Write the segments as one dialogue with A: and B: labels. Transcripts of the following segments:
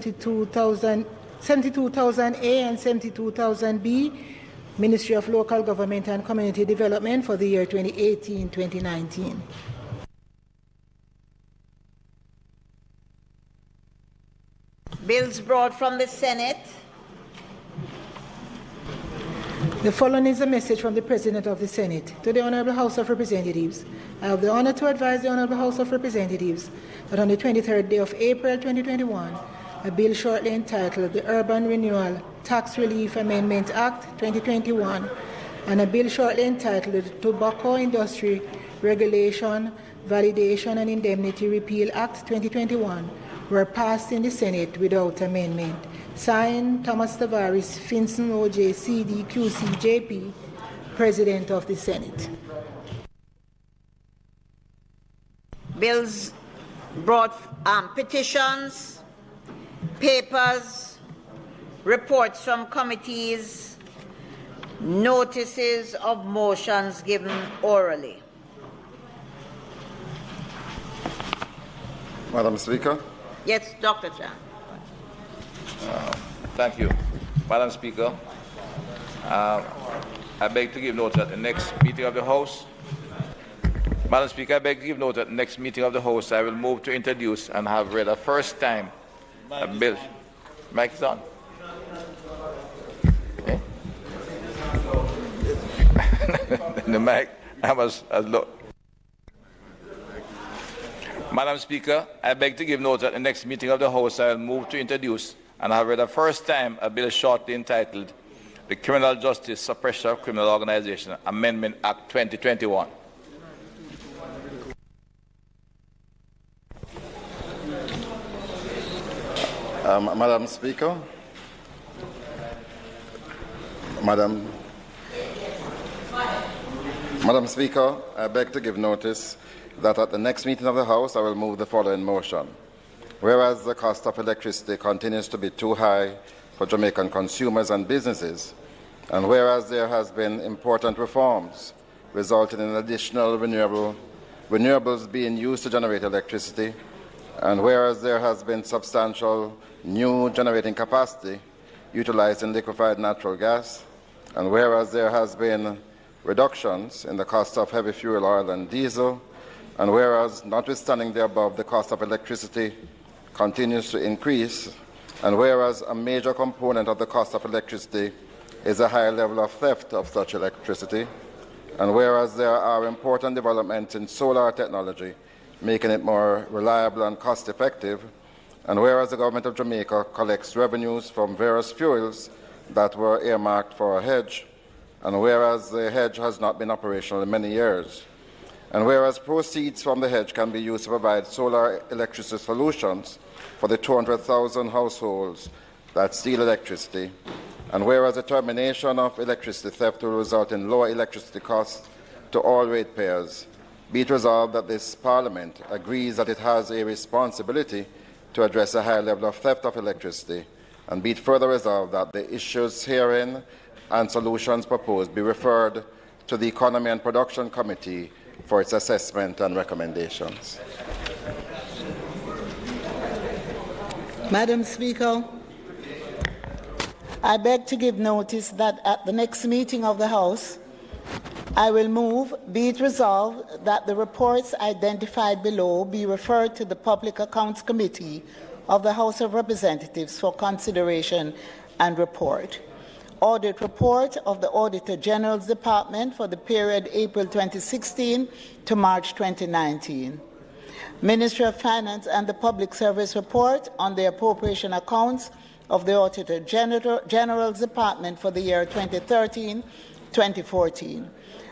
A: 72,000A and 72,000B, Ministry of Local Government and Community Development for the year 2018-2019.
B: Bills brought from the Senate.
A: The following is a message from the President of the Senate. To the Honorable House of Representatives, I have the honor to advise the Honorable House of Representatives that on the 23rd day of April 2021, a bill shortly entitled the Urban Renewal Tax Relief Amendment Act 2021 and a bill shortly entitled the Tobacco Industry Regulation, Validation and Indemnity Repeal Act 2021 were passed in the Senate without amendment. Signed, Thomas Tavares, Finson O.J., C.D., Q.C., J.P., President of the Senate.
B: Bills brought petitions, papers, reports from committees, notices of motions given orally.
C: Madam Speaker.
B: Yes, Dr. Chan.
D: Thank you. Madam Speaker, I beg to give note at the next meeting of the House. Madam Speaker, I beg to give note at the next meeting of the House. I will move to introduce and have read a first time a bill. Mike is on. Okay. The mic, I must look. Madam Speaker, I beg to give note at the next meeting of the House. I will move to introduce and have read a first time a bill shortly entitled the Criminal Justice Suppression of Criminal Organization Amendment Act 2021.
C: Madam Speaker, Madam Speaker, I beg to give notice that at the next meeting of the House I will move the following motion. Whereas the cost of electricity continues to be too high for Jamaican consumers and businesses, and whereas there has been important reforms resulting in additional renewables being used to generate electricity, and whereas there has been substantial new generating capacity utilized in liquefied natural gas, and whereas there has been reductions in the cost of heavy fuel oil and diesel, and whereas, notwithstanding the above, the cost of electricity continues to increase, and whereas a major component of the cost of electricity is a high level of theft of such electricity, and whereas there are important developments in solar technology, making it more reliable and cost-effective, and whereas the Government of Jamaica collects revenues from various fuels that were earmarked for a hedge, and whereas the hedge has not been operational in many years, and whereas proceeds from the hedge can be used to provide solar electricity solutions for the 200,000 households that steal electricity, and whereas the termination of electricity theft will result in lower electricity costs to all ratepayers, be it resolved that this Parliament agrees that it has a responsibility to address a high level of theft of electricity, and be it further resolved that the issues herein and solutions proposed be referred to the Economy and Production Committee for its assessment and recommendations.
A: Madam Speaker, I beg to give notice that at the next meeting of the House, I will move, be it resolved, that the reports identified below be referred to the Public Accounts Committee of the House of Representatives for consideration and report. Audit report of the Auditor General's Department for the period April 2016 to March 2019. Ministry of Finance and the Public Service report on the appropriation accounts of the Auditor General's Department for the year 2013-2014.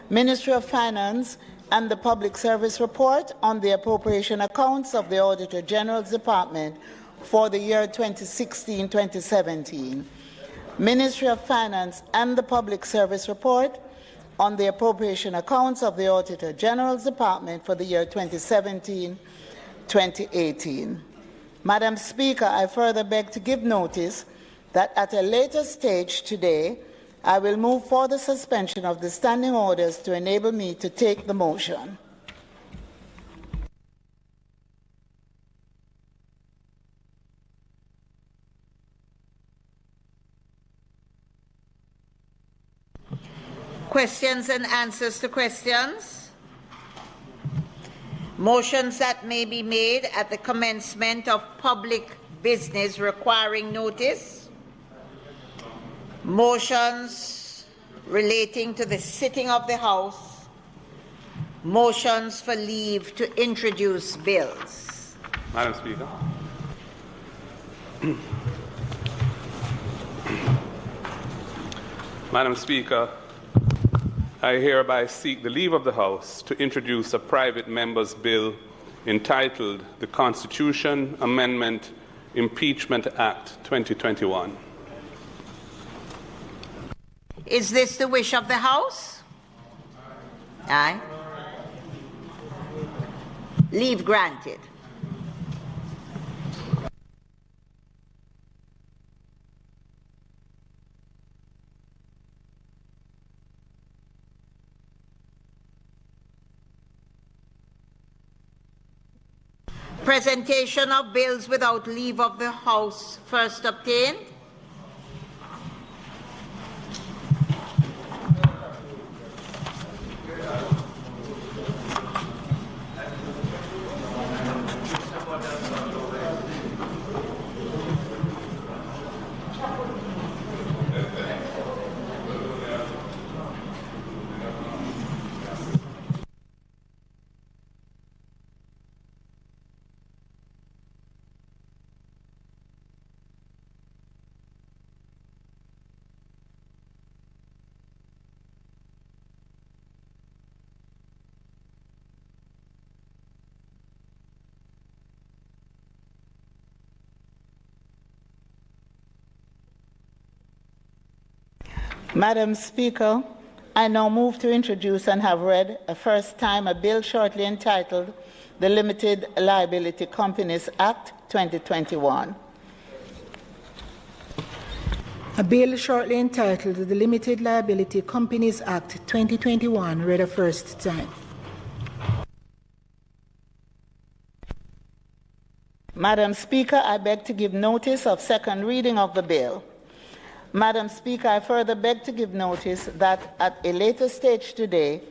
A: Ministry of Finance and the Public Service report on the appropriation accounts of the Auditor General's Department for the year 2016-2017. Ministry of Finance and the Public Service report on the appropriation accounts of the Auditor General's Department for the year 2017-2018. Madam Speaker, I further beg to give notice that at a later stage today, I will move for the suspension of the standing orders to enable me to take the motion.
B: Questions and answers to questions. Motions that may be made at the commencement of public business requiring notice. Motions relating to the sitting of the House. Motions for leave to introduce bills.
E: Madam Speaker. Madam Speaker, I hereby seek the leave of the House to introduce a private member's bill entitled the Constitution Amendment Impeachment Act 2021.
B: Is this the wish of the House? Aye. Leave granted. Presentation of bills without leave of the House first obtained.
F: Madam Speaker, I now move to introduce and have read a first time a bill shortly entitled the Limited Liability Companies Act 2021.
A: A bill shortly entitled the Limited Liability Companies Act 2021 read a first time.
F: Madam Speaker, I beg to give notice of second reading of the bill. Madam Speaker, I further beg to give notice that at a later stage today,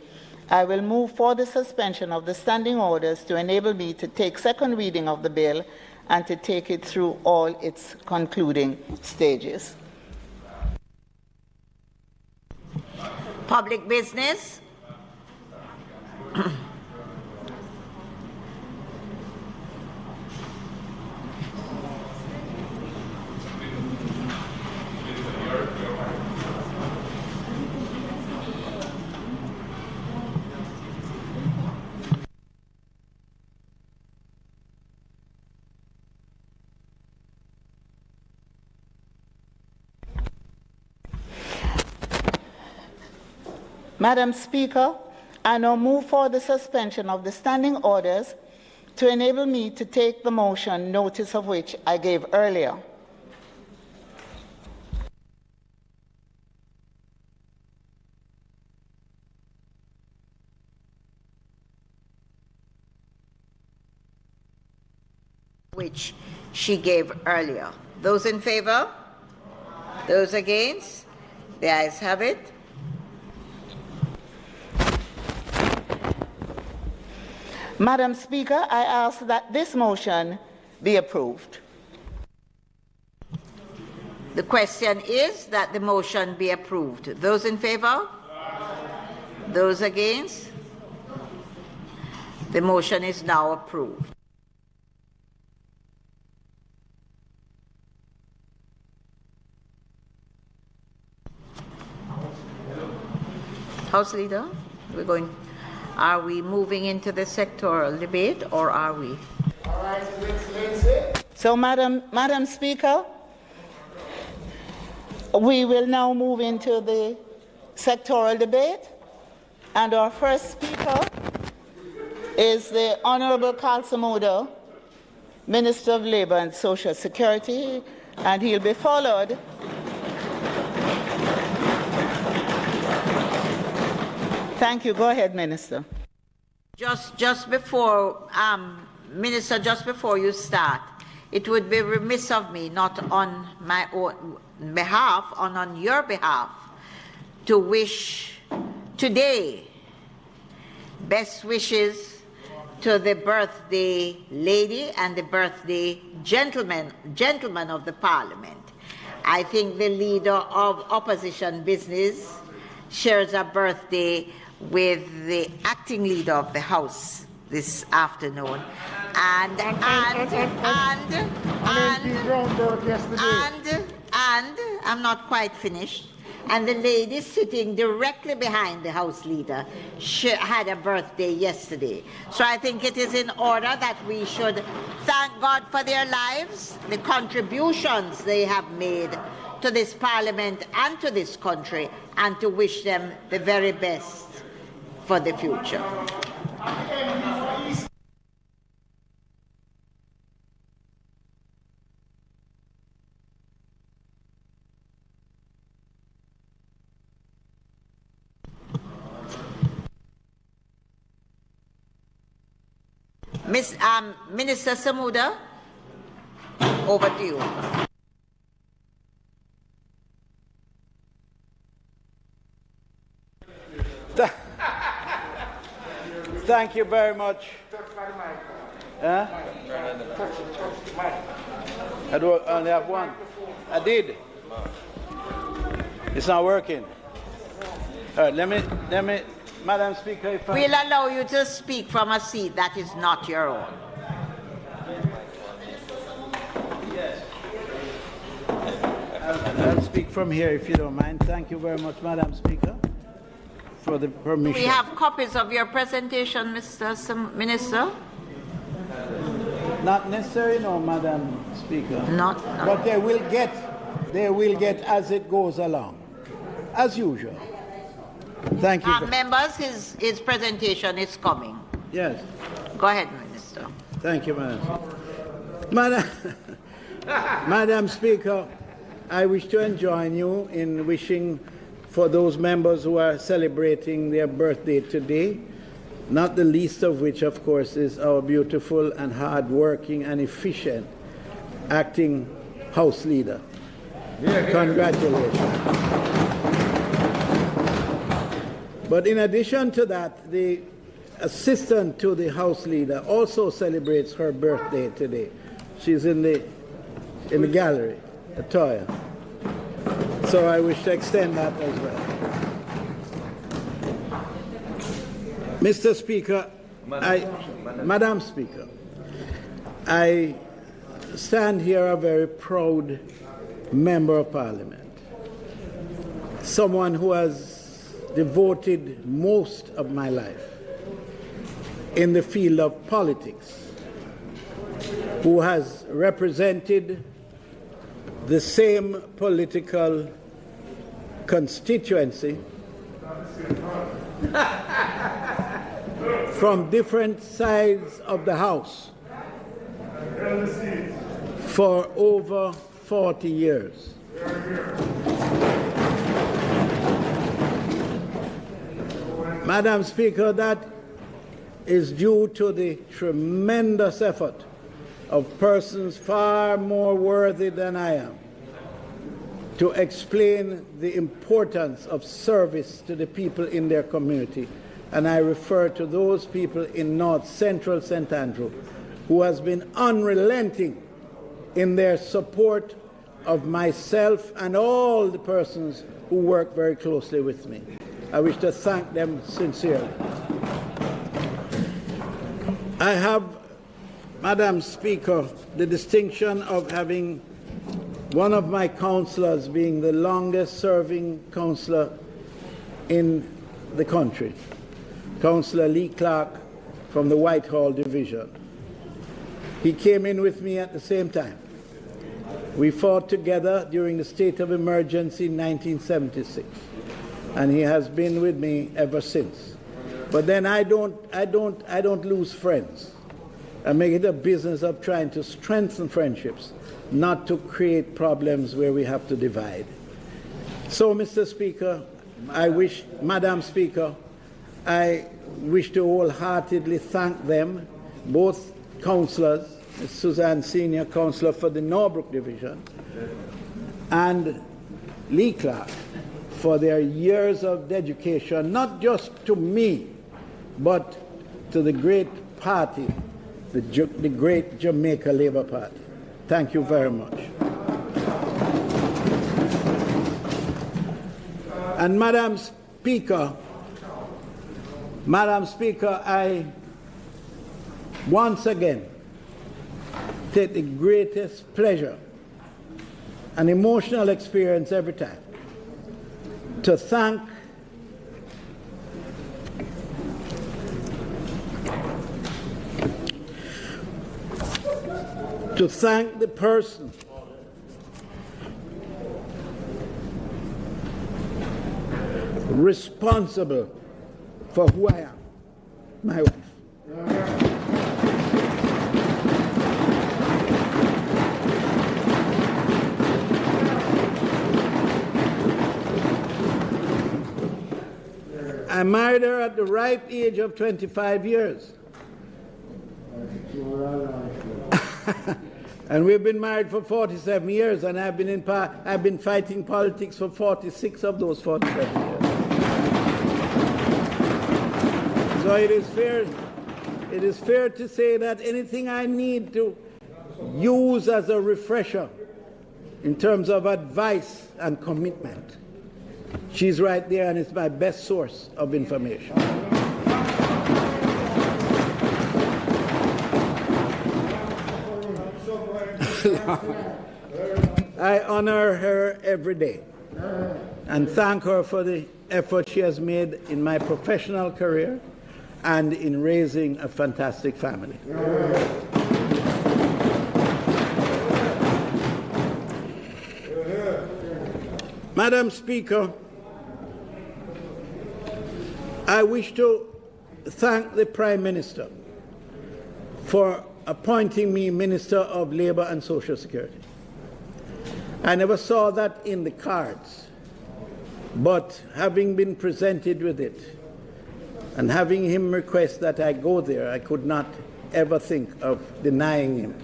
F: I will move for the suspension of the standing orders to enable me to take second reading of the bill and to take it through all its concluding stages.
B: Public business.
F: Madam Speaker, I now move for the suspension of the standing orders to enable me to take the motion, notice of which I gave earlier.
B: Which she gave earlier. Those in favor? Those against? The ayes have it.
F: Madam Speaker, I ask that this motion be approved.
B: The question is that the motion be approved. Those in favor? Those against? The motion is now approved. House Leader, are we moving into the sectoral debate or are we?
F: So, Madam Speaker, we will now move into the sectoral debate, and our first speaker is the Honourable Kalsamuda, Minister of Labour and Social Security, and he'll be followed Thank you. Go ahead, Minister.
B: Just before, Minister, just before you start, it would be remiss of me, not on my own behalf, on your behalf, to wish today. Best wishes to the birthday lady and the birthday gentleman of the Parliament. I think the leader of opposition business shares a birthday with the acting leader of the House this afternoon. And I'm not quite finished. And the lady sitting directly behind the House leader, she had a birthday yesterday. So I think it is in order that we should thank God for their lives, the contributions they have made to this Parliament and to this country, and to wish them the very best for the future. Minister Samuda, over to you.
G: Thank you very much. Huh? I don't only have one. I did. It's not working. All right, let me, Madam Speaker, if
B: we'll allow you to speak from a seat that is not your own.
G: Yes. I'll speak from here if you don't mind. Thank you very much, Madam Speaker, for the permission.
B: We have copies of your presentation, Mr. Minister.
G: Not necessary, no, Madam Speaker.
B: Not.
G: But they will get as it goes along, as usual. Thank you.
B: Members, his presentation is coming.
G: Yes.
B: Go ahead, Minister.
G: Thank you, Madam. Madam Speaker, I wish to join you in wishing for those members who are celebrating their birthday today, not the least of which, of course, is our beautiful and hard-working and efficient acting House Leader. Congratulations. But in addition to that, the assistant to the House Leader also celebrates her birthday today. She's in the gallery, Atoya. So I wish to extend that as well. Mr. Speaker, Madam Speaker, I stand here a very proud member of Parliament, someone who has devoted most of my life in the field of politics, who has represented the same political constituency from different sides of the House for over 40 years. Madam Speaker, that is due to the tremendous effort of persons far more worthy than I am to explain the importance of service to the people in their community. And I refer to those people in North Central St. Andrew who has been unrelenting in their support of myself and all the persons who work very closely with me. I wish to thank them sincerely. I have, Madam Speaker, the distinction of having one of my councillors being the longest serving councillor in the country, Councillor Lee Clark from the Whitehall Division. He came in with me at the same time. We fought together during the state of emergency in 1976, and he has been with me ever since. But then I don't lose friends. I make it a business of trying to strengthen friendships, not to create problems where we have to divide. So, Mr. Speaker, Madam Speaker, I wish to wholeheartedly thank them, both councillors, Suzanne Senior Councillor for the Norbrook Division, and Lee Clark for their years of dedication, not just to me, but to the great party, the great Jamaica Labour Party. Thank you very much. And Madam Speaker, I once again take the greatest pleasure, an emotional experience every time, to thank the person responsible for who I am, my wife. I married her at the ripe age of 25 years. And we've been married for 47 years, and I've been fighting politics for 46 of those 47 years. So it is fair to say that anything I need to use as a refresher in terms of advice and commitment, she's right there, and it's my best source of information. I honor her every day and thank her for the effort she has made in my professional career and in raising a fantastic family. Madam Speaker, I wish to thank the Prime Minister for appointing me Minister of Labour and Social Security. I never saw that in the cards, but having been presented with it and having him request that I go there, I could not ever think of denying him.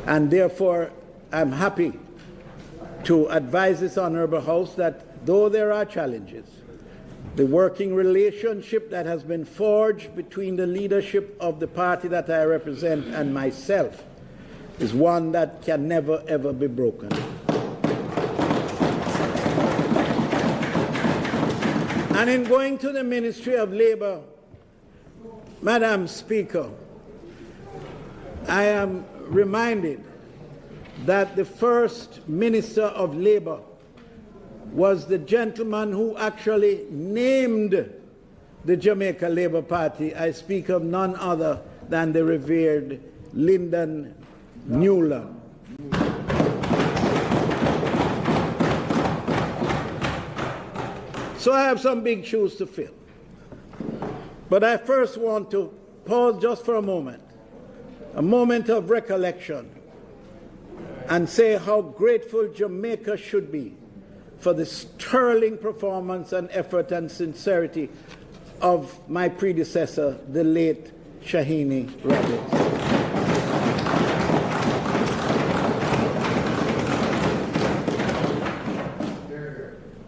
G: And therefore, I'm happy to advise this Honourable House that though there are challenges, the working relationship that has been forged between the leadership of the party that I represent and myself is one that can never, ever be broken. And in going to the Ministry of Labour, Madam Speaker, I am reminded that the first Minister of Labour was the gentleman who actually named the Jamaica Labour Party. I speak of none other than the revered Lyndon Newland. So I have some big shoes to fill. But I first want to pause just for a moment of recollection, and say how grateful Jamaica should be for the sterling performance and effort and sincerity of my predecessor, the late Shahini Roberts.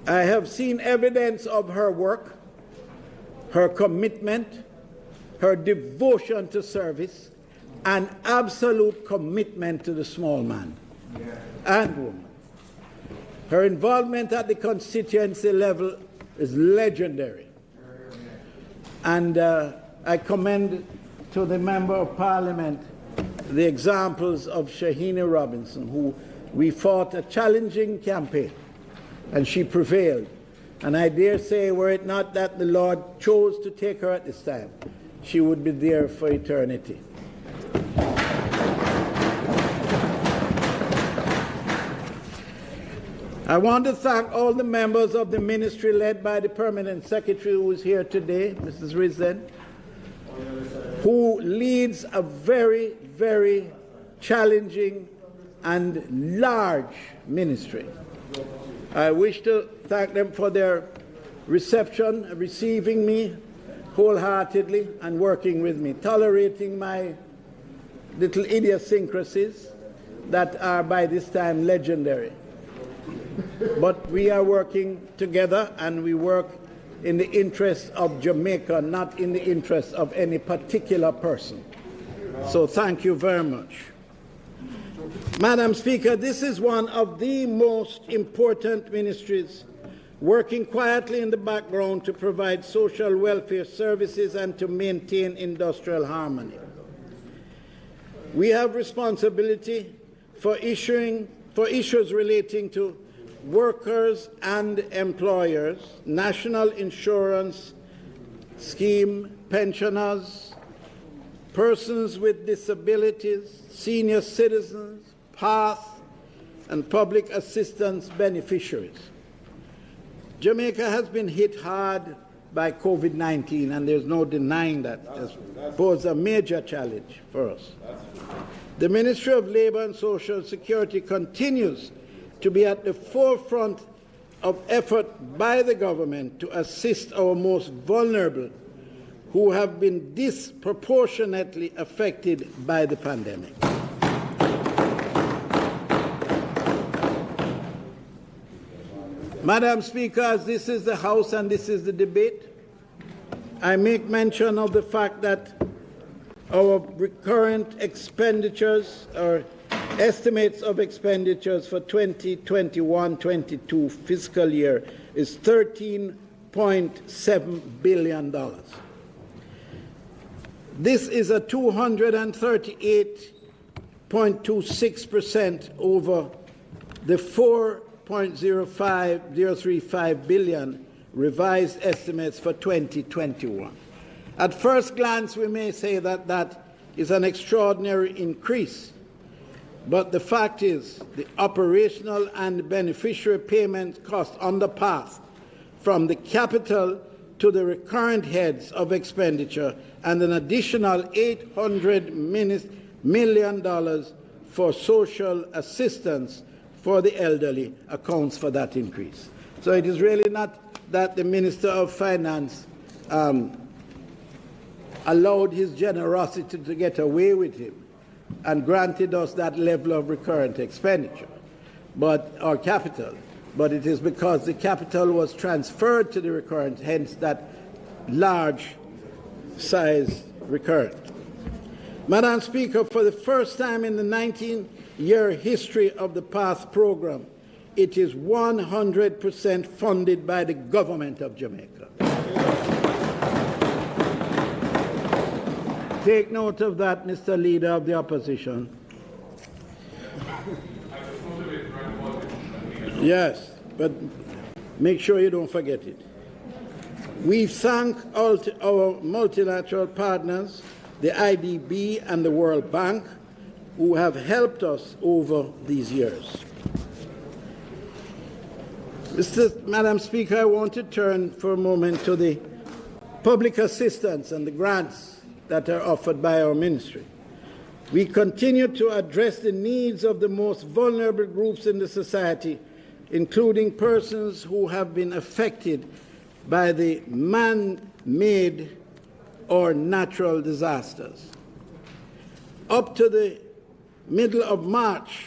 G: I have seen evidence of her work, her commitment, her devotion to service, and absolute commitment to the small man and woman. Her involvement at the constituency level is legendary. And I commend to the Member of Parliament the examples of Shahini Robinson, who we fought a challenging campaign, and she prevailed. And I dare say, were it not that the Lord chose to take her at this time, she would be there for eternity. I want to thank all the members of the ministry led by the Permanent Secretary who is here today, Mrs. Rizzen, who leads a very, very challenging and large ministry. I wish to thank them for their reception, receiving me wholeheartedly and working with me, tolerating my little idiosyncrasies that are by this time legendary. but we are working together, and we work in the interest of Jamaica, not in the interest of any particular person. So thank you very much. Madam Speaker, this is one of the most important ministries working quietly in the background to provide social welfare services and to maintain industrial harmony. We have responsibility for issues relating to workers and employers, national insurance scheme, pensioners, persons with disabilities, senior citizens, PATH, and public assistance beneficiaries. Jamaica has been hit hard by COVID-19, and there's no denying that. It's posed a major challenge for us. The Ministry of Labour and Social Security continues to be at the forefront of effort by the government to assist our most vulnerable who have been disproportionately affected by the pandemic. Madam Speaker, as this is the House and this is the debate, I make mention of the fact that our recurrent expenditures, or estimates of expenditures for 2021-22 fiscal year is $13.7 billion. This is a 238.26% over the 4.035 billion revised estimates for 2021. At first glance, we may say that that is an extraordinary increase, but the fact is the operational and beneficiary payment cost on the path from the capital to the recurrent heads of expenditure and an additional $800 million for social assistance for the elderly accounts for that increase. So it is really not that the Minister of Finance allowed his generosity to get away with him and granted us that level of recurrent expenditure, or capital, but it is because the capital was transferred to the recurrent, hence that large size recurrent. Madam Speaker, for the first time in the 19-year history of the PATH program, it is 100% funded by the government of Jamaica. Take note of that, Mr. Leader of the Opposition. Yes, but make sure you don't forget it. We thank our multilateral partners, the IDB and the World Bank, who have helped us over these years. Madam Speaker, I want to turn for a moment to the public assistance and the grants that are offered by our ministry. We continue to address the needs of the most vulnerable groups in the society, including persons who have been affected by the man-made or natural disasters. Up to the middle of March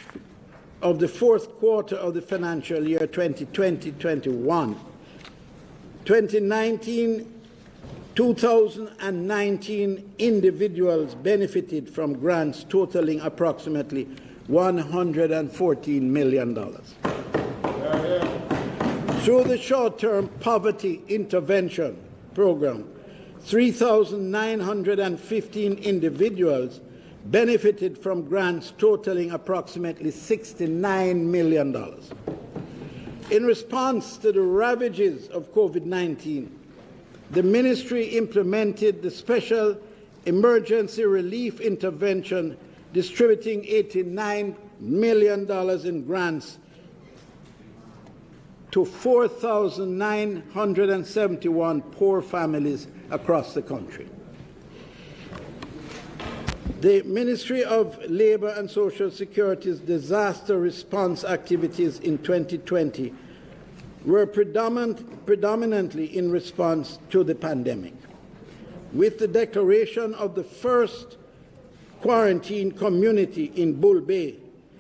G: of the fourth quarter of the financial year 2020-21, 2,019 individuals benefited from grants totaling approximately $114 million. Through the short-term poverty intervention program, 3,915 individuals benefited from grants totaling approximately $69 million. In response to the ravages of COVID-19, the ministry implemented the Special Emergency Relief Intervention, distributing $89 million in grants to 4,971 poor families across the country. The Ministry of Labour and Social Security's disaster response activities in 2020 were predominantly in response to the pandemic. With the declaration of the first quarantine community in Bull Bay,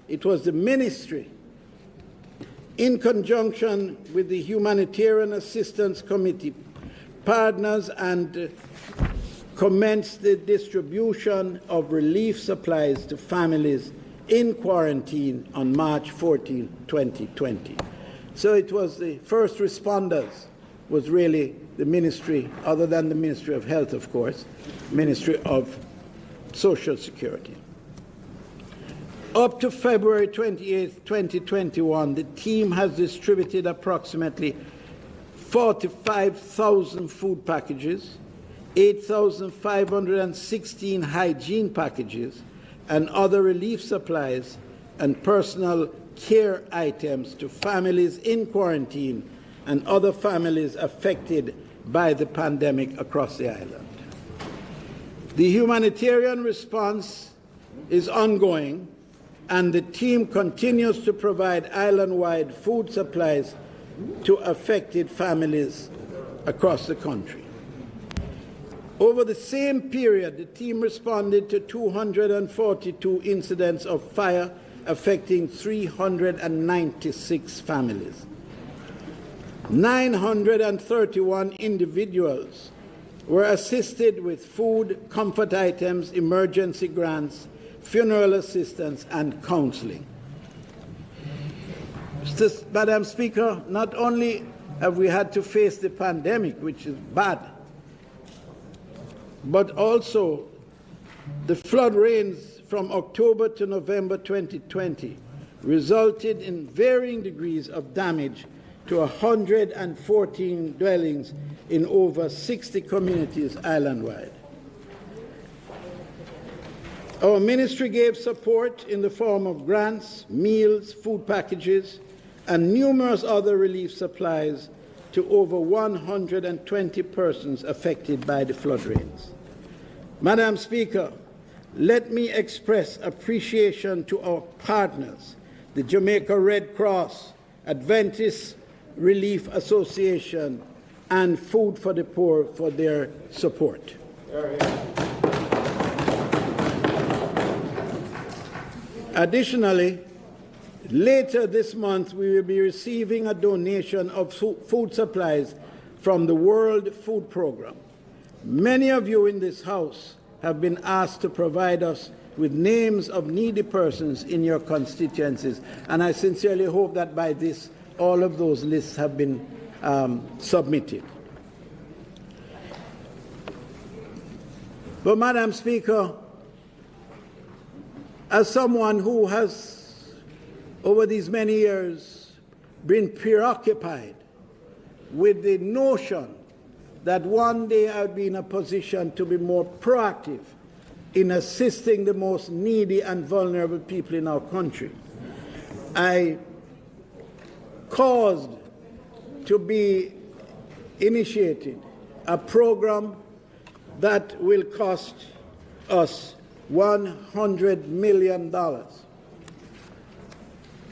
G: it was the ministry in conjunction with the Humanitarian Assistance Committee partners and commenced the distribution of relief supplies to families in quarantine on March 14, 2020. So it was the first responders was really the ministry, other than the Ministry of Health, of course, Ministry of Social Security. Up to February 28, 2021, the team has distributed approximately 45,000 food packages, 8,516 hygiene packages, and other relief supplies and personal care items to families in quarantine and other families affected by the pandemic across the island. The humanitarian response is ongoing, and the team continues to provide island-wide food supplies to affected families across the country. Over the same period, the team responded to 242 incidents of fire affecting 396 families. 931 individuals were assisted with food, comfort items, emergency grants, funeral assistance, and counseling. Madam Speaker, not only have we had to face the pandemic, which is bad, but also the flood rains from October to November 2020 resulted in varying degrees of damage to 114 dwellings in over 60 communities island-wide. Our ministry gave support in the form of grants, meals, food packages, and numerous other relief supplies to over 120 persons affected by the flood rains. Madam Speaker, let me express appreciation to our partners, the Jamaica Red Cross, Adventist Relief Association, and Food for the Poor for their support. Additionally, later this month, we will be receiving a donation of food supplies from the World Food Programme. Many of you in this House have been asked to provide us with names of needy persons in your constituencies, and I sincerely hope that by this, all of those lists have been submitted. But, Madam Speaker, as someone who has, over these many years, been preoccupied with the notion that one day I would be in a position to be more proactive in assisting the most needy and vulnerable people in our country, I caused to be initiated a program that will cost us $100 million. The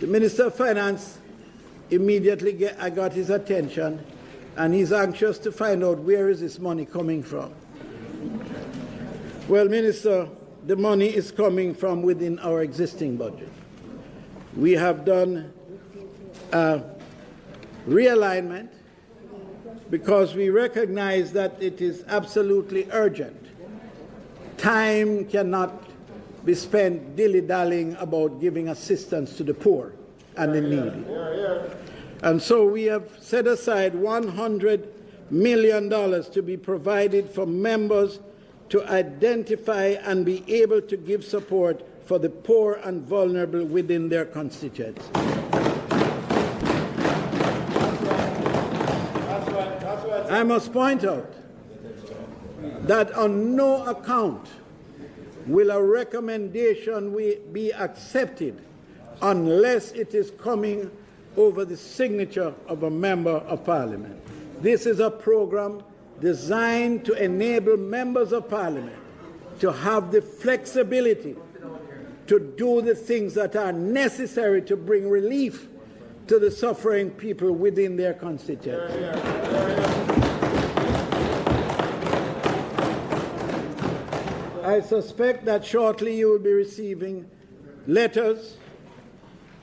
G: Minister of Finance immediately I got his attention, and he's anxious to find out where is this money coming from. Well, Minister, the money is coming from within our existing budget. We have done a realignment because we recognize that it is absolutely urgent. Time cannot be spent dilly-dallying about giving assistance to the poor and the needy. And so we have set aside $100 million to be provided for members to identify and be able to give support for the poor and vulnerable within their constituency. I must point out that on no account will a recommendation be accepted unless it is coming over the signature of a member of Parliament. This is a program designed to enable members of Parliament to have the flexibility to do the things that are necessary to bring relief to the suffering people within their constituency. I suspect that shortly you will be receiving letters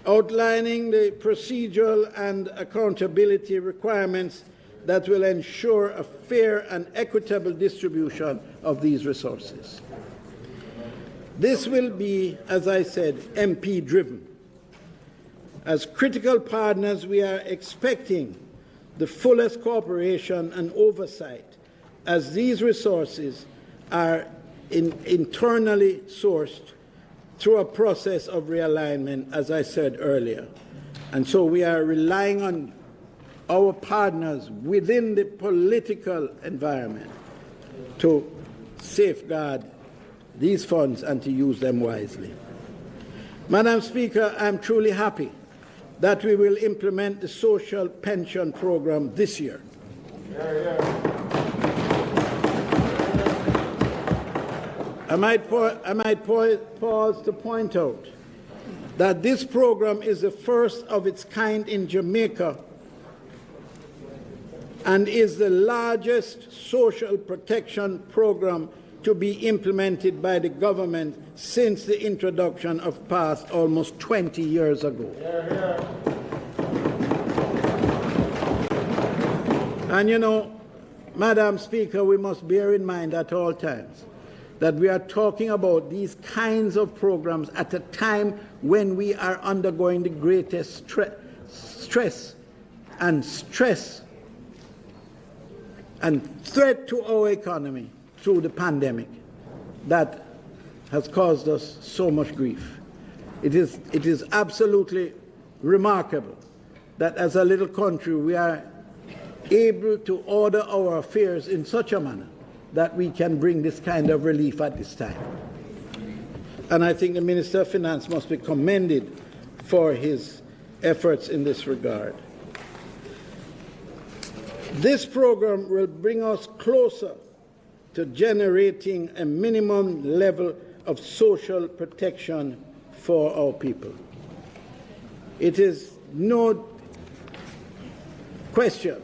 G: outlining the procedural and accountability requirements that will ensure a fair and equitable distribution of these resources. This will be, as I said, MP-driven. As critical partners, we are expecting the fullest cooperation and oversight as these resources are internally sourced through a process of realignment, as I said earlier. And so we are relying on our partners within the political environment to safeguard these funds and to use them wisely. Madam Speaker, I am truly happy that we will implement the social pension program this year. I might pause to point out that this program is the first of its kind in Jamaica and is the largest social protection program to be implemented by the government since the introduction of PASS almost 20 years ago. And you know, Madam Speaker, we must bear in mind at all times that we are talking about these kinds of programs at a time when we are undergoing the greatest stress and threat to our economy through the pandemic that has caused us so much grief. It is absolutely remarkable that as a little country we are able to order our affairs in such a manner that we can bring this kind of relief at this time. And I think the Minister of Finance must be commended for his efforts in this regard. This program will bring us closer to generating a minimum level of social protection for our people. It is no question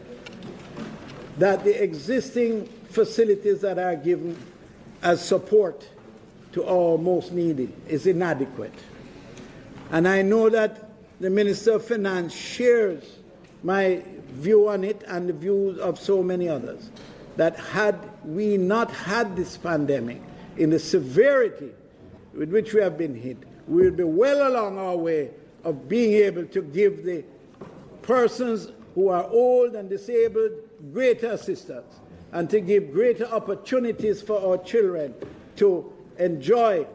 G: that the existing facilities that are given as support to our most needy is inadequate. And I know that the Minister of Finance shares my view on it and the views of so many others, that had we not had this pandemic in the severity with which we have been hit, we will be well along our way of being able to give the persons who are old and disabled greater assistance and to give greater opportunities for our children to enjoy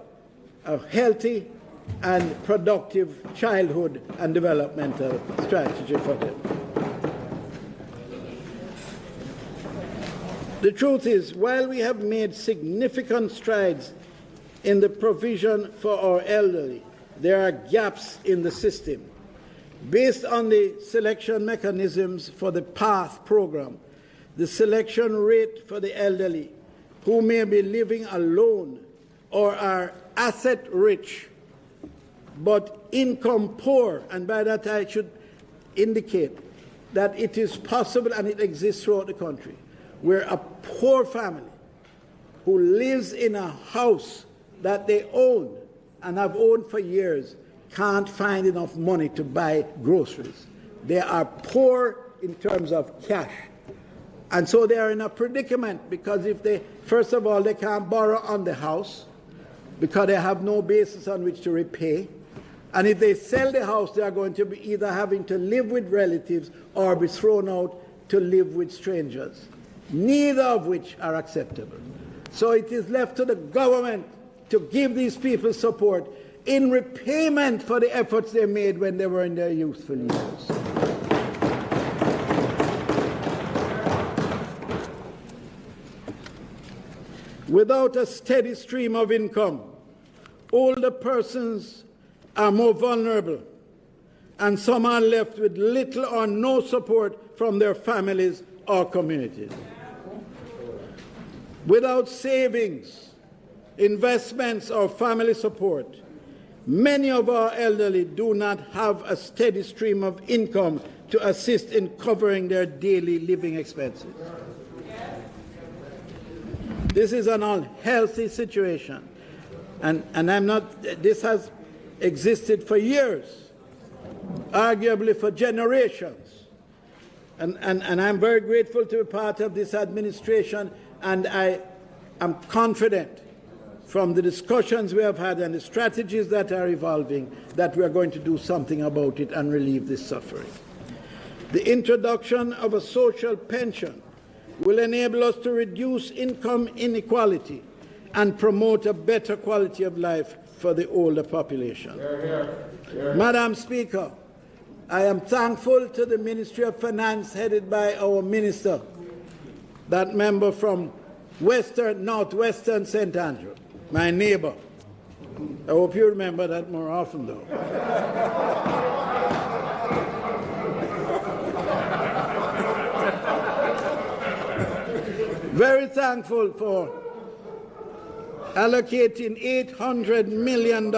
G: a healthy and productive childhood and developmental strategy for them. The truth is, while we have made significant strides in the provision for our elderly, there are gaps in the system. Based on the selection mechanisms for the PATH program, the selection rate for the elderly who may be living alone or are asset-rich but income poor, and by that I should indicate that it is possible and it exists throughout the country, where a poor family who lives in a house that they own and have owned for years can't find enough money to buy groceries. They are poor in terms of cash. And so they are in a predicament because if they, first of all, they can't borrow on the house because they have no basis on which to repay. And if they sell the house, they are going to be either having to live with relatives or be thrown out to live with strangers, neither of which are acceptable. So it is left to the government to give these people support in repayment for the efforts they made when they were in their youthful years. Without a steady stream of income, older persons are more vulnerable, and some are left with little or no support from their families or communities. Without savings, investments, or family support, many of our elderly do not have a steady stream of income to assist in covering their daily living expenses. This is an unhealthy situation, and this has existed for years, arguably for generations. And I'm very grateful to be part of this administration, and I am confident from the discussions we have had and the strategies that are evolving that we are going to do something about it and relieve this suffering. The introduction of a social pension will enable us to reduce income inequality and promote a better quality of life for the older population. Madam Speaker, I am thankful to the Ministry of Finance headed by our Minister, that member from Northwestern St. Andrew, my neighbor. I hope you remember that more often, though. Very thankful for allocating $800 million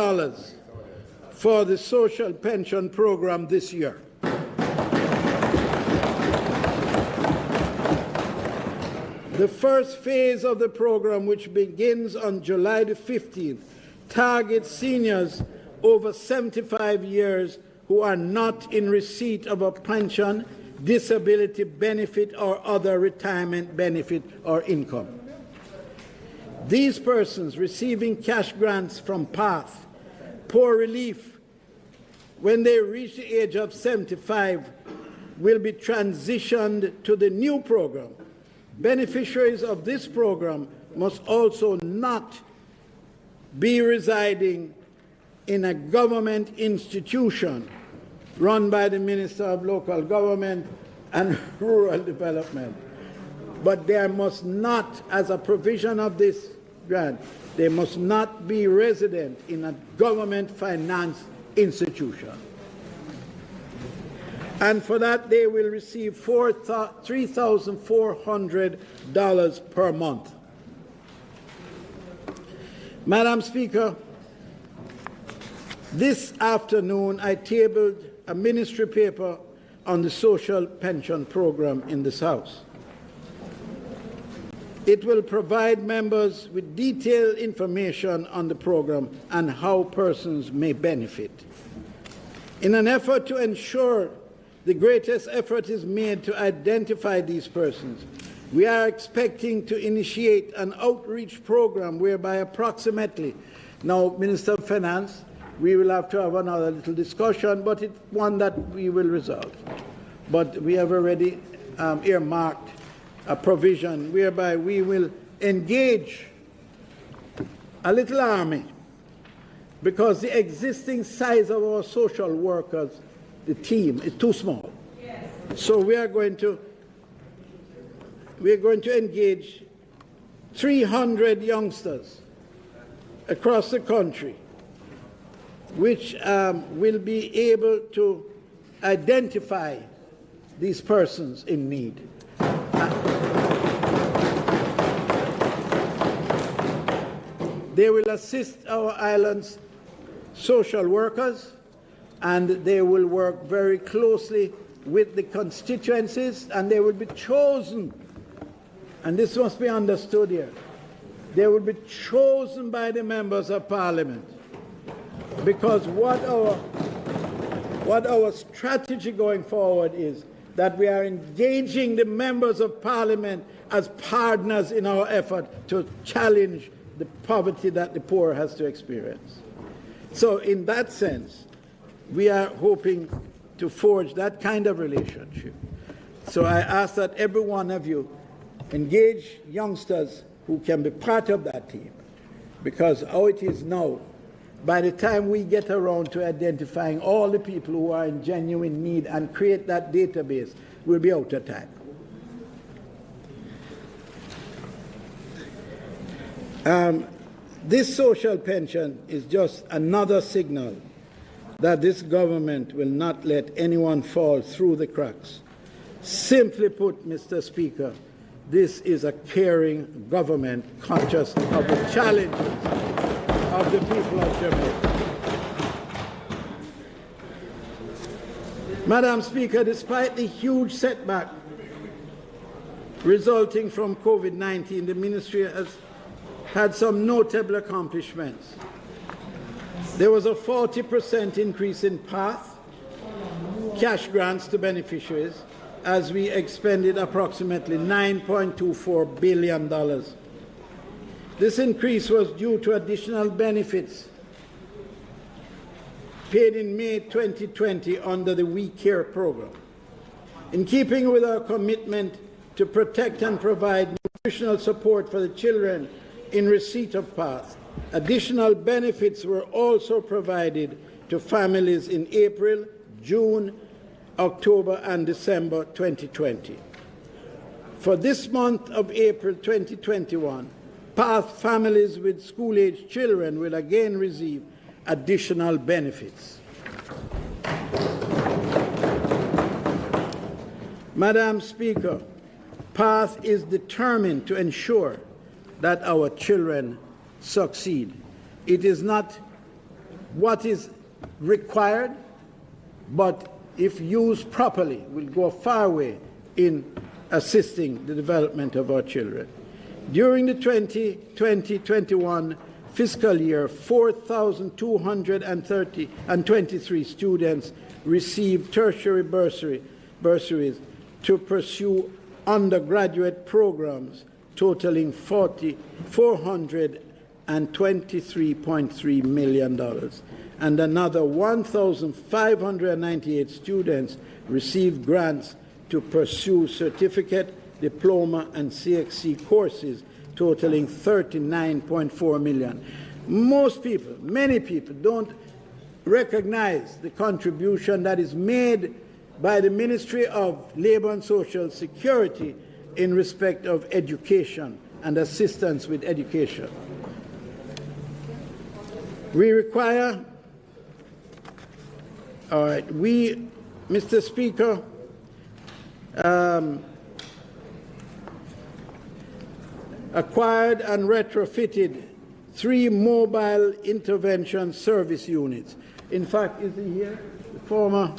G: for the social pension program this year. The first phase of the program, which begins on July the 15th, targets seniors over 75 years who are not in receipt of a pension, disability benefit, or other retirement benefit or income. These persons receiving cash grants from PATH, Poor Relief, when they reach the age of 75, will be transitioned to the new program. Beneficiaries of this program must also not be residing in a government institution run by the Minister of Local Government and Rural Development. But there must not, as a provision of this grant, they must not be resident in a government-financed institution. And for that, they will receive $3,400 per month. Madam Speaker, this afternoon I tabled a ministry paper on the social pension program in this House. It will provide members with detailed information on the program and how persons may benefit. In an effort to ensure the greatest effort is made to identify these persons, we are expecting to initiate an outreach program whereby approximately, now Minister of Finance, we will have to have another little discussion, but it's one that we will resolve. But we have already earmarked a provision whereby we will engage a little army, because the existing size of our social workers, the team, is too small. Yes. So we are going to engage 300 youngsters across the country, which will be able to identify these persons in need. They will assist our island's social workers, and they will work very closely with the constituencies, and they will be chosen, and this must be understood here, they will be chosen by the members of Parliament, because what our strategy going forward is that we are engaging the members of Parliament as partners in our effort to challenge the poverty that the poor has to experience. So in that sense, we are hoping to forge that kind of relationship. So I ask that every one of you engage youngsters who can be part of that team, because how it is now, by the time we get around to identifying all the people who are in genuine need and create that database, we'll be out of time. This social pension is just another signal that this government will not let anyone fall through the cracks. Simply put, Mr. Speaker, this is a caring government conscious of the challenges of the people of Jamaica. Madam Speaker, despite the huge setback resulting from COVID-19, the ministry has had some notable accomplishments. There was a 40% increase in PATH, cash grants to beneficiaries, as we expended approximately $9.24 billion. This increase was due to additional benefits paid in May 2020 under the We Care program. In keeping with our commitment to protect and provide nutritional support for the children in receipt of PATH, additional benefits were also provided to families in April, June, October, and December 2020. For this month of April 2021, PATH families with school-age children will again receive additional benefits. Madam Speaker, PATH is determined to ensure that our children succeed. It is not what is required, but if used properly, will go a far way in assisting the development of our children. During the 2020-21 fiscal year, 4,223 students received tertiary bursaries to pursue undergraduate programs totaling $423.3 million. And another 1,598 students received grants to pursue certificate, diploma, and CXC courses totaling $39.4 million. Most people, many people, don't recognize the contribution that is made by the Ministry of Labour and Social Security in respect of education and assistance with education. We require, Mr. Speaker, acquired and retrofitted 3 mobile intervention service units. In fact, is he here? The former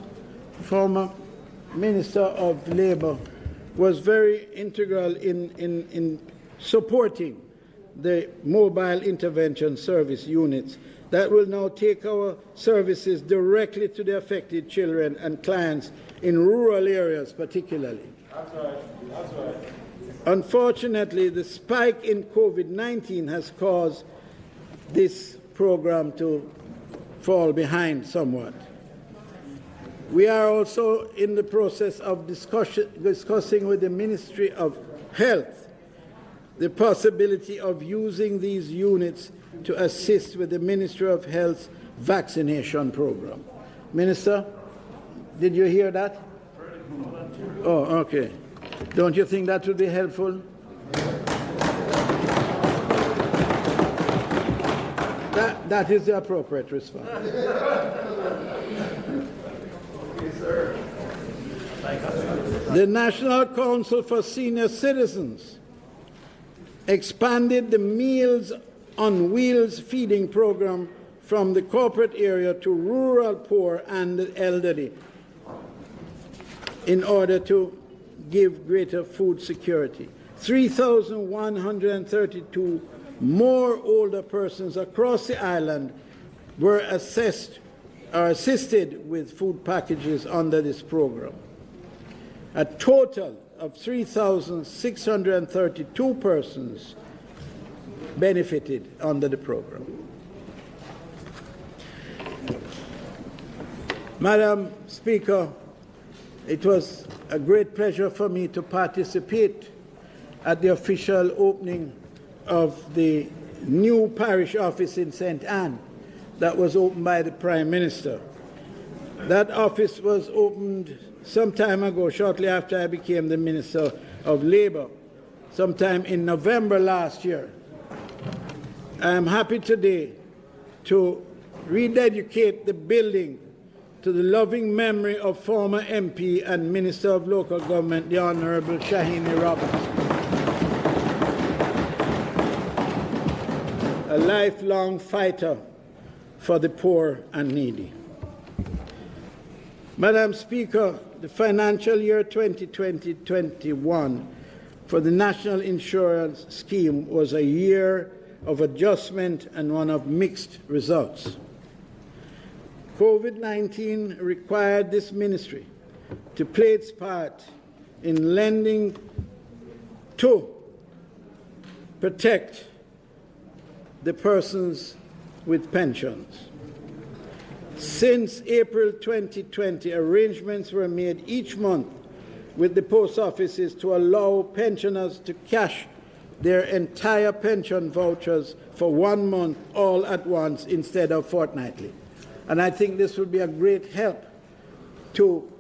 G: Minister of Labour was very integral in supporting the mobile intervention service units that will now take our services directly to the affected children and clients in rural areas particularly. That's right. That's right. Unfortunately, the spike in COVID-19 has caused this program to fall behind somewhat. We are also in the process of discussing with the Ministry of Health the possibility of using these units to assist with the Ministry of Health's vaccination program. Minister, did you hear that? Oh, okay. Don't you think that would be helpful? That is the appropriate response. The National Council for Senior Citizens expanded the Meals on Wheels feeding program from the corporate area to rural poor and the elderly in order to give greater food security. 3,132 more older persons across the island were assisted with food packages under this program. A total of 3,632 persons benefited under the program. Madam Speaker, it was a great pleasure for me to participate at the official opening of the new parish office in St. Anne that was opened by the Prime Minister. That office was opened some time ago, shortly after I became the Minister of Labour, sometime in November last year. I am happy today to rededicate the building to the loving memory of former MP and Minister of Local Government, the Honourable Shahini Roberts, a lifelong fighter for the poor and needy. Madam Speaker, the financial year 2020-21 for the National Insurance Scheme was a year of adjustment and one of mixed results. COVID-19 required this ministry to play its part in lending to protect the persons with pensions. Since April 2020, arrangements were made each month with the post offices to allow pensioners to cash their entire pension vouchers for 1 month all at once instead of fortnightly. And I think this will be a great help to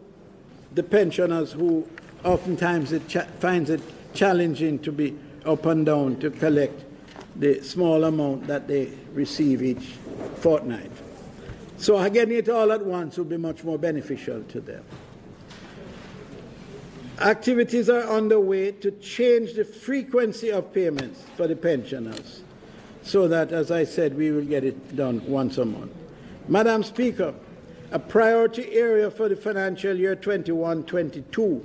G: the pensioners who oftentimes finds it challenging to be up and down to collect the small amount that they receive each fortnight. So getting it all at once will be much more beneficial to them. Activities are underway to change the frequency of payments for the pensioners so that, as I said, we will get it done once a month. Madam Speaker, a priority area for the financial year 21-22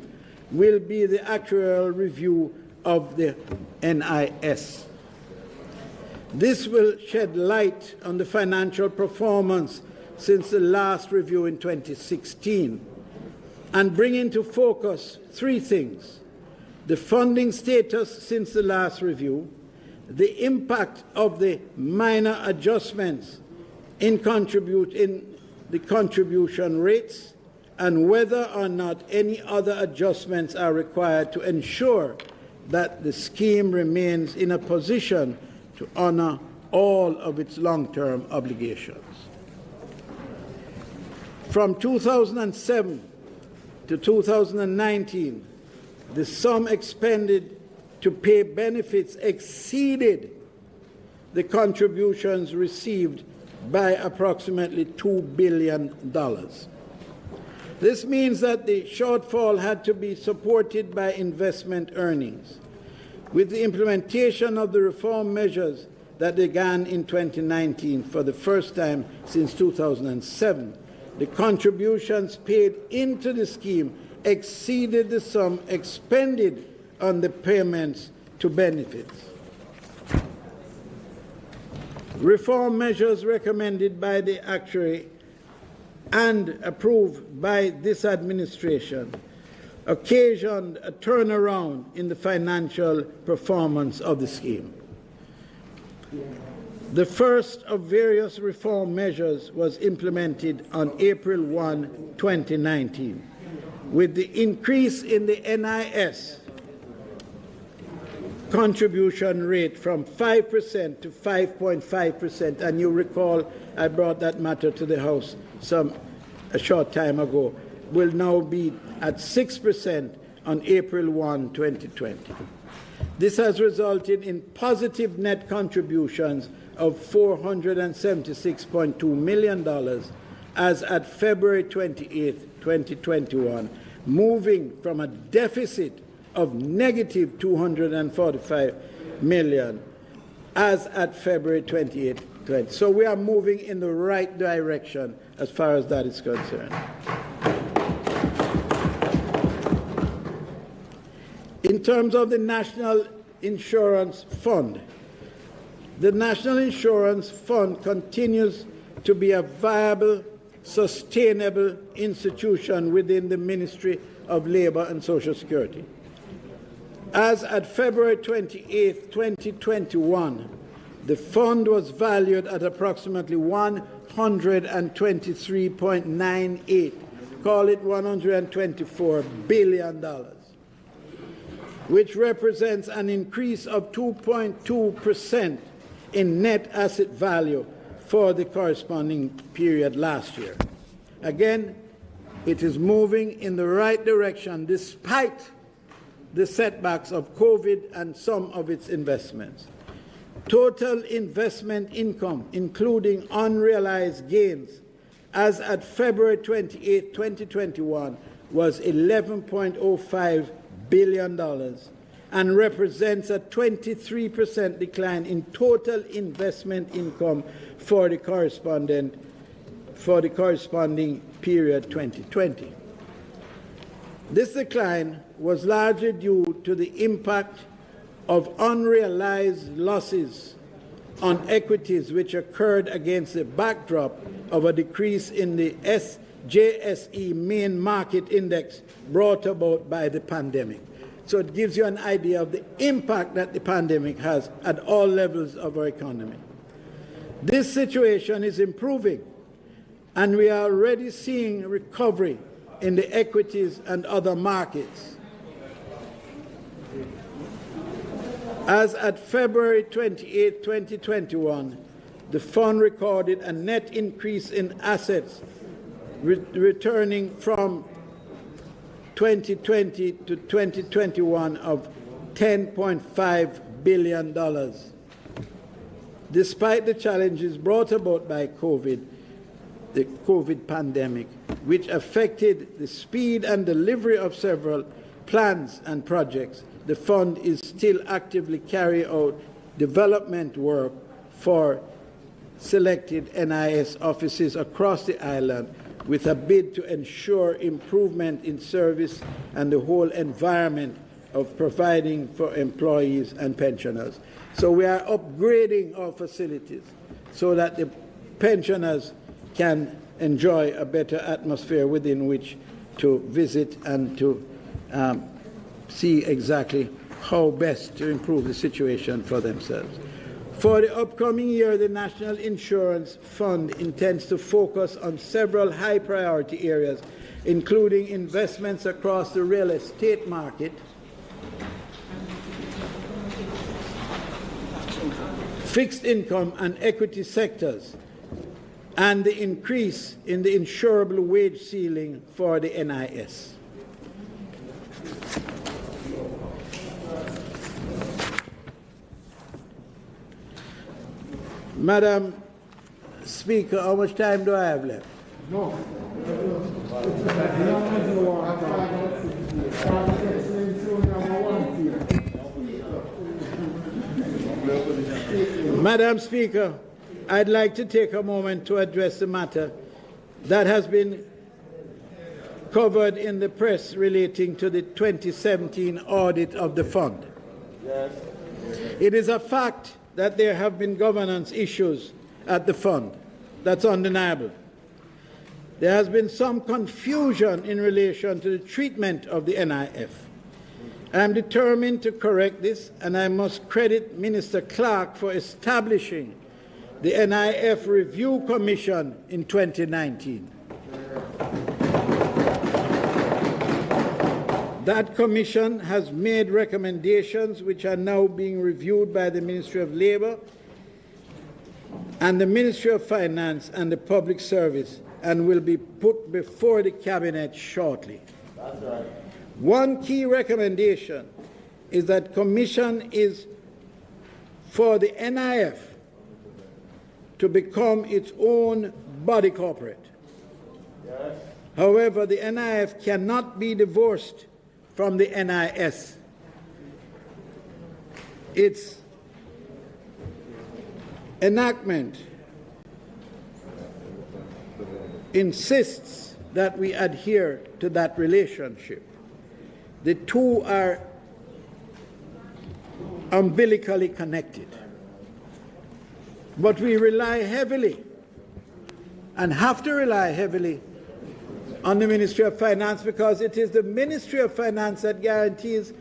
G: will be the actuarial review of the NIS. This will shed light on the financial performance since the last review in 2016 and bring into focus three things: the funding status since the last review, the impact of the minor adjustments in the contribution rates, and whether or not any other adjustments are required to ensure that the scheme remains in a position to honor all of its long-term obligations. From 2007 to 2019, the sum expended to pay benefits exceeded the contributions received by approximately $2 billion. This means that the shortfall had to be supported by investment earnings. With the implementation of the reform measures that began in 2019 for the first time since 2007, the contributions paid into the scheme exceeded the sum expended on the payments to benefits. Reform measures recommended by the actuary and approved by this administration occasioned a turnaround in the financial performance of the scheme. The first of various reform measures was implemented on April 1, 2019, with the increase in the NIS contribution rate from 5% to 5.5%. And you recall I brought that matter to the House a short time ago, will now be at 6% on April 1, 2020. This has resulted in positive net contributions of $476.2 million as at February 28, 2021, moving from a deficit of negative $245 million as at February 28, 2020. So we are moving in the right direction as far as that is concerned. In terms of the National Insurance Fund, the National Insurance Fund continues to be a viable, sustainable institution within the Ministry of Labour and Social Security. As at February 28, 2021, the fund was valued at approximately $123.98, call it $124 billion, which represents an increase of 2.2% in net asset value for the corresponding period last year. Again, it is moving in the right direction despite the setbacks of COVID and some of its investments. Total investment income, including unrealized gains, as at February 28, 2021, was $11.05 billion and represents a 23% decline in total investment income for the corresponding period 2020. This decline was largely due to the impact of unrealized losses on equities which occurred against the backdrop of a decrease in the JSE main market index brought about by the pandemic. So it gives you an idea of the impact that the pandemic has at all levels of our economy. This situation is improving, and we are already seeing recovery in the equities and other markets. As at February 28, 2021, the fund recorded a net increase in assets returning from 2020 to 2021 of $10.5 billion. Despite the challenges brought about by the COVID pandemic, which affected the speed and delivery of several plans and projects, the fund is still actively carrying out development work for selected NIS offices across the island with a bid to ensure improvement in service and the whole environment of providing for employees and pensioners. So we are upgrading our facilities so that the pensioners can enjoy a better atmosphere within which to visit and to see exactly how best to improve the situation for themselves. For the upcoming year, the National Insurance Fund intends to focus on several high-priority areas, including investments across the real estate market, fixed income and equity sectors, and the increase in the insurable wage ceiling for the NIS. Madam Speaker, how much time do I have left? No. Madam Speaker, I'd like to take a moment to address the matter that has been covered in the press relating to the 2017 audit of the fund. Yes. It is a fact that there have been governance issues at the fund. That's undeniable. There has been some confusion in relation to the treatment of the NIF. I am determined to correct this, and I must credit Minister Clark for establishing the NIF Review Commission in 2019. That commission has made recommendations which are now being reviewed by the Ministry of Labour and the Ministry of Finance and the Public Service and will be put before the Cabinet shortly. That's right. One key recommendation is that commission is for the NIF to become its own body corporate. Yes. However, the NIF cannot be divorced from the NIS. Its enactment insists that we adhere to that relationship. The two are umbilically connected. But we rely heavily and have to rely heavily on the Ministry of Finance because it is the Ministry of Finance that guarantees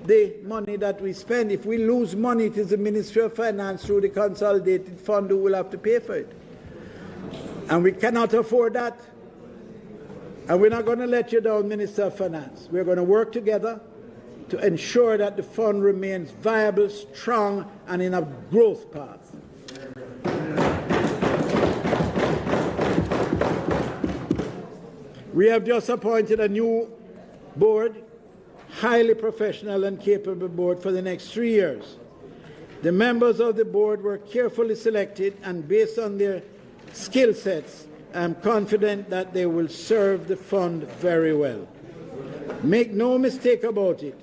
G: the money that we spend. If we lose money, it is the Ministry of Finance through the consolidated fund who will have to pay for it. And we cannot afford that. And we're not going to let you down, Minister of Finance. We're going to work together to ensure that the fund remains viable, strong, and in a growth path. We have just appointed a new board, highly professional and capable board for the next 3 years. The members of the board were carefully selected, and based on their skill sets, I am confident that they will serve the fund very well. Make no mistake about it,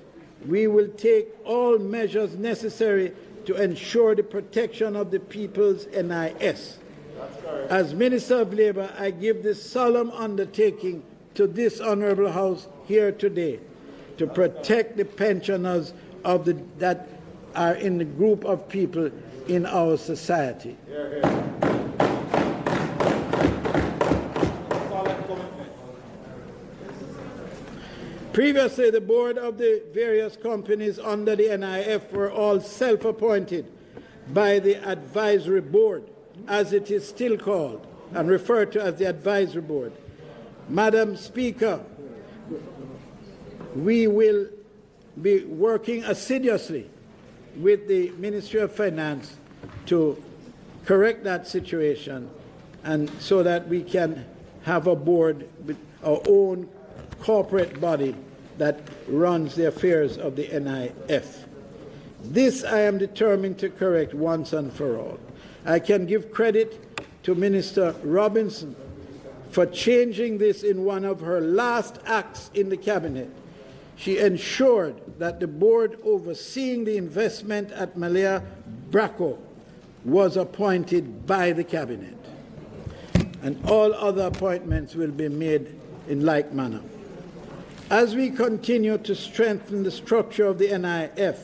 G: we will take all measures necessary to ensure the protection of the people's NIS. As Minister of Labour, I give this solemn undertaking to this Honourable House here today to protect the pensioners of that are in the group of people in our society. Previously, the board of the various companies under the NIF were all self-appointed by the advisory board, as it is still called, and referred to as the advisory board. Madam Speaker, we will be working assiduously with the Ministry of Finance to correct that situation, and so that we can have a board with our own corporate body that runs the affairs of the NIF. This I am determined to correct once and for all. I can give credit to Minister Robinson for changing this in one of her last acts in the cabinet. She ensured that the board overseeing the investment at Malaya Braco was appointed by the cabinet, and all other appointments will be made in like manner. As we continue to strengthen the structure of the NIF,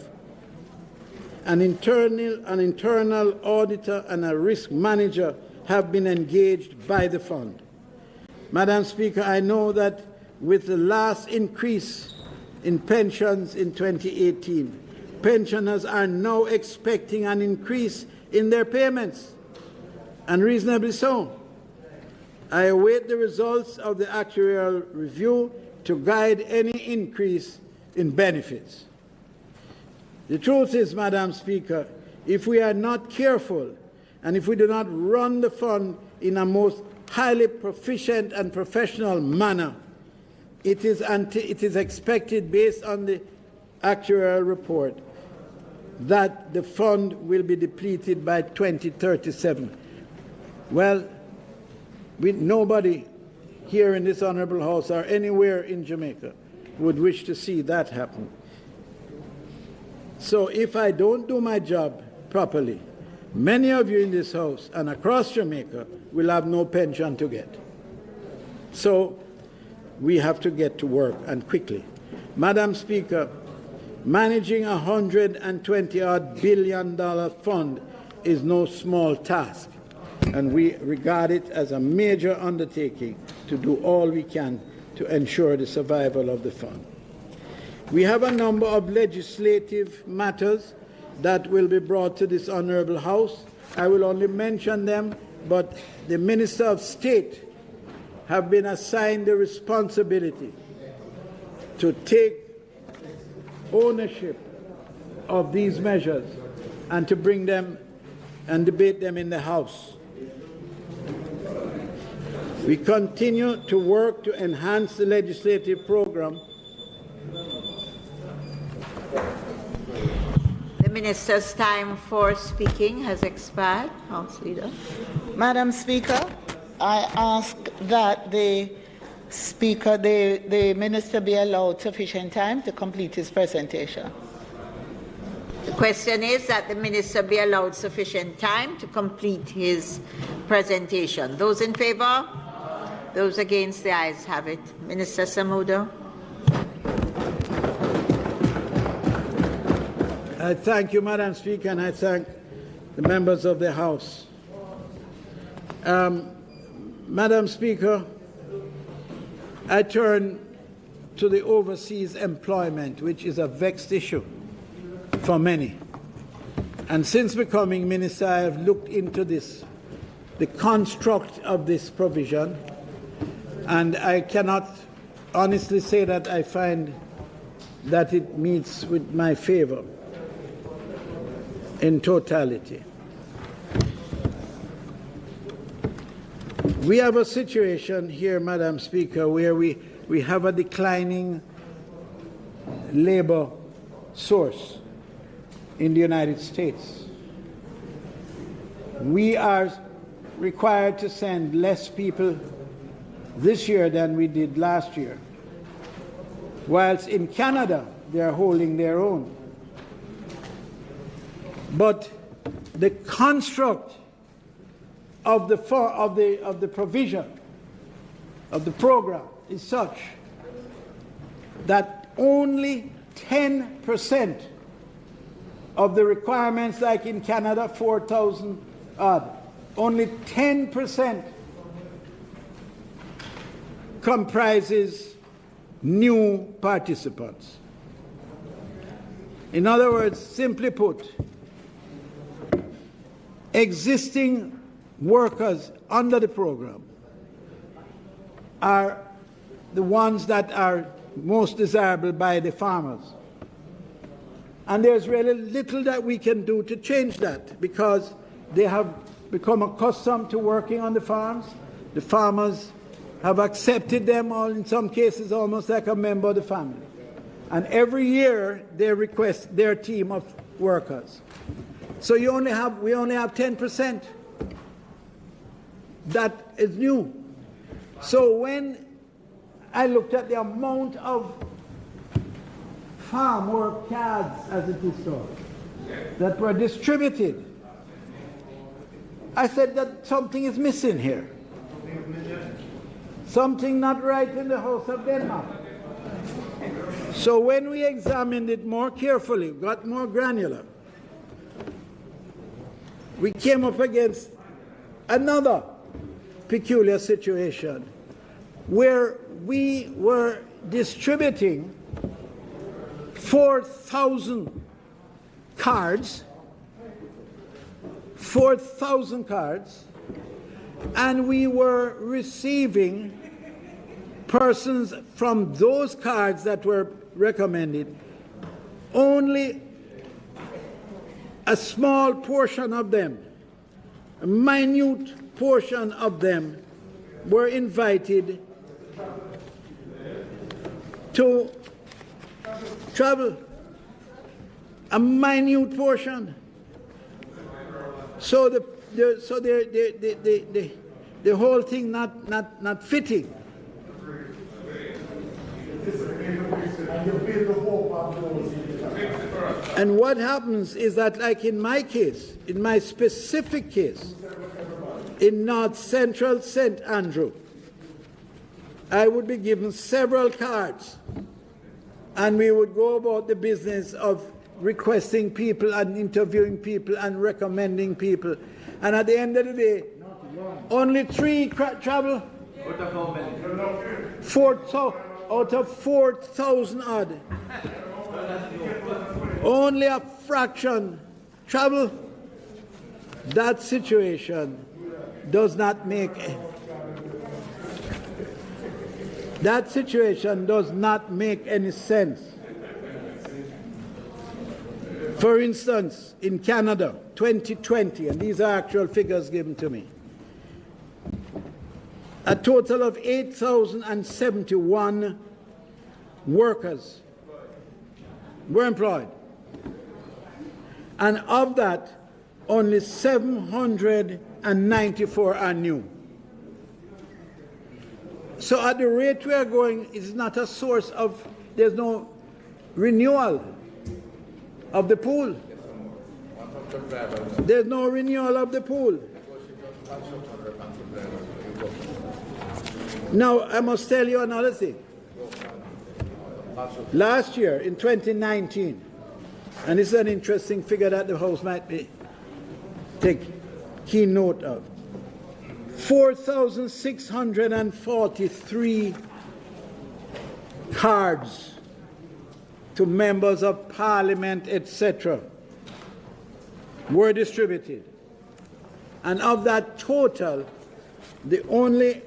G: an internal auditor and a risk manager have been engaged by the fund. Madam Speaker, I know that with the last increase in pensions in 2018, pensioners are now expecting an increase in their payments, and reasonably so. I await the results of the actuarial review to guide any increase in benefits. The truth is, Madam Speaker, if we are not careful and if we do not run the fund in a most highly proficient and professional manner, it is expected, based on the actuarial report, that the fund will be depleted by 2037. Well, nobody here in this Honourable House or anywhere in Jamaica would wish to see that happen. So if I don't do my job properly, many of you in this House and across Jamaica will have no pension to get. So we have to get to work, and quickly. Madam Speaker, managing a $120-odd billion fund is no small task, and we regard it as a major undertaking to do all we can to ensure the survival of the fund. We have a number of legislative matters that will be brought to this Honourable House. I will only mention them, but the Minister of State have been assigned the responsibility to take ownership of these measures and to bring them and debate them in the House. We continue to work to enhance the legislative program.
B: The Minister's time for speaking has expired. House Leader.
F: Madam Speaker, I ask that the Minister be allowed sufficient time to complete his presentation.
B: The question is that the Minister be allowed sufficient time to complete his presentation. Those in favour? Those against? The ayes have it. Minister Samudo.
G: I thank you, Madam Speaker, and I thank the members of the House. Madam Speaker, I turn to the overseas employment, which is a vexed issue for many. And since becoming Minister, I have looked into this, the construct of this provision, and I cannot honestly say that I find that it meets with my favor in totality. We have a situation here, Madam Speaker, where we have a declining labor source in the United States. We are required to send less people this year than we did last year, whilst in Canada they are holding their own. But the construct of the provision of the program is such that only 10% of the requirements like in Canada, 4,000 odd. Only 10% comprises new participants. In other words, simply put, existing workers under the program are the ones that are most desirable by the farmers. And there's really little that we can do to change that because they have become accustomed to working on the farms. The farmers have accepted them, all in some cases almost like a member of the family. And every year they request their team of workers. So we only have 10% that is new. So when I looked at the amount of farm work cards, as it is called, that were distributed, I said that something is missing here. Something not right in the House of Denmark. So when we examined it more carefully, got more granular, we came up against another peculiar situation where we were distributing 4,000 cards, and we were receiving persons from those cards that were recommended. Only a small portion of them, a minute portion of them, were invited to travel. A minute portion. So the whole thing not fitting. And what happens is that, like in my case, in my specific case, in North Central St. Andrew, I would be given several cards, and we would go about the business of requesting people and interviewing people and recommending people. And at the end of the day, only 3 travel. Out of 4,000 odd. Only a fraction travel. That situation does not make any sense. For instance, in Canada, 2020, and these are actual figures given to me, a total of 8,071 workers were employed. And of that, only 794 are new. So at the rate we are going, it's not a source of, there's no renewal of the pool. There's no renewal of the pool. Now, I must tell you another thing. Last year, in 2019, and this is an interesting figure that the House might take keen note of, 4,643 cards to members of Parliament, etc., were distributed. And of that total, they only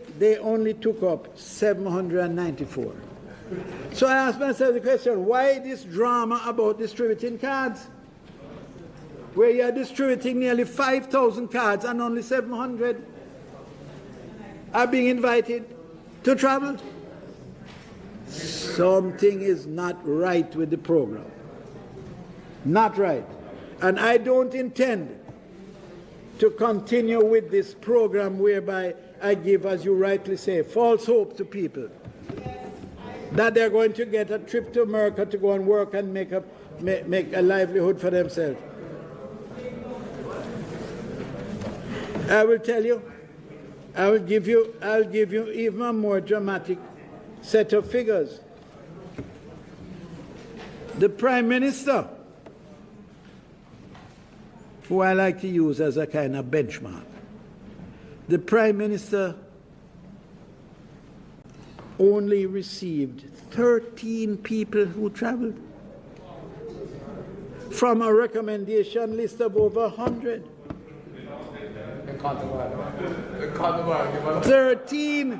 G: took up 794. So I asked myself the question, why this drama about distributing cards? Where you are distributing nearly 5,000 cards and only 700 are being invited to travel? Something is not right with the program. Not right. And I don't intend to continue with this program whereby I give, as you rightly say, false hope to people that they're going to get a trip to America to go and work and make a livelihood for themselves. I will tell you, I'll give you even a more dramatic set of figures. The Prime Minister who I like to use as a kind of benchmark. The Prime Minister only received 13 people who traveled from a recommendation list of over 100. 13.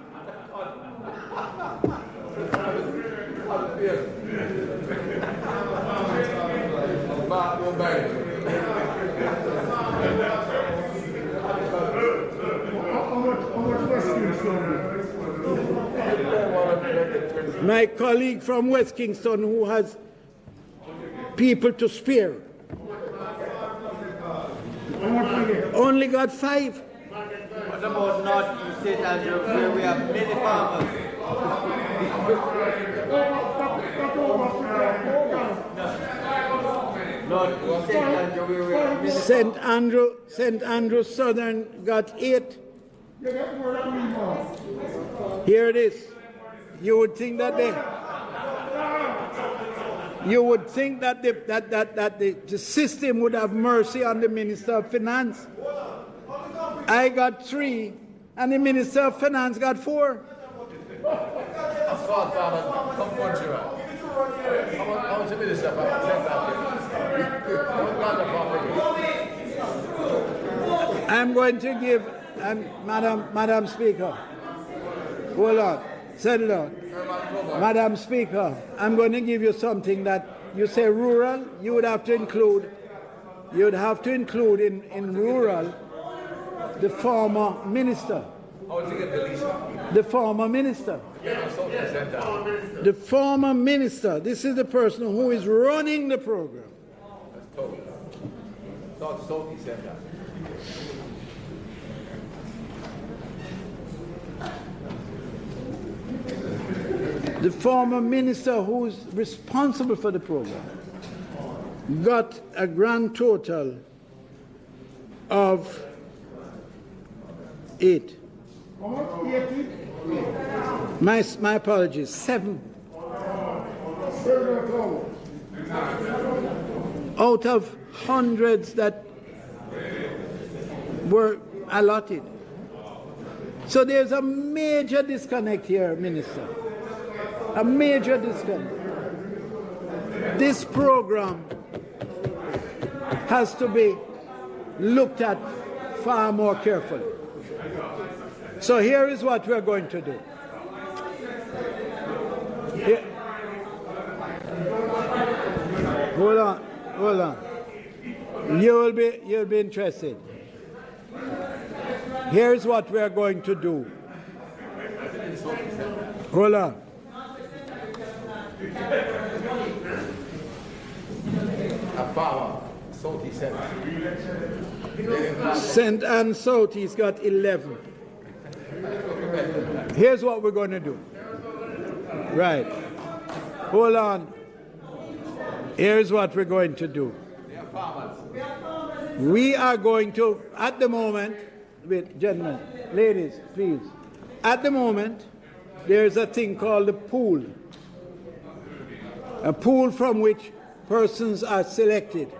G: My colleague from West Kingston, who has people to spare, only got 5.
H: What about North East St. Andrew, where we have many farmers? North East St. Andrew, where we have many
G: St. Andrew Southern got 8. Here it is. You would think that the system would have mercy on the Minister of Finance. I got 3, and the Minister of Finance got 4. I'm going to give, Madam Speaker, hold on, settle down. Madam Speaker, I'm going to give you something that you say rural, you would have to include in rural the former minister. The former minister. The former minister. This is the person who is running the program. The former minister who is responsible for the program got a grand total of 8. My apologies, 7. Out of hundreds that were allotted. So there's a major disconnect here, Minister. A major disconnect. This program has to be looked at far more carefully. So here is what we're going to do. Here. Hold on. You'll be interested. Here's what we're going to do. Hold on. St. Anne Southeast got 11. Here's what we're going to do. Right. Hold on. Here's what we're going to do. We are going to, at the moment, wait, gentlemen, ladies, please. At the moment, there's a thing called a pool. A pool from which persons are selected.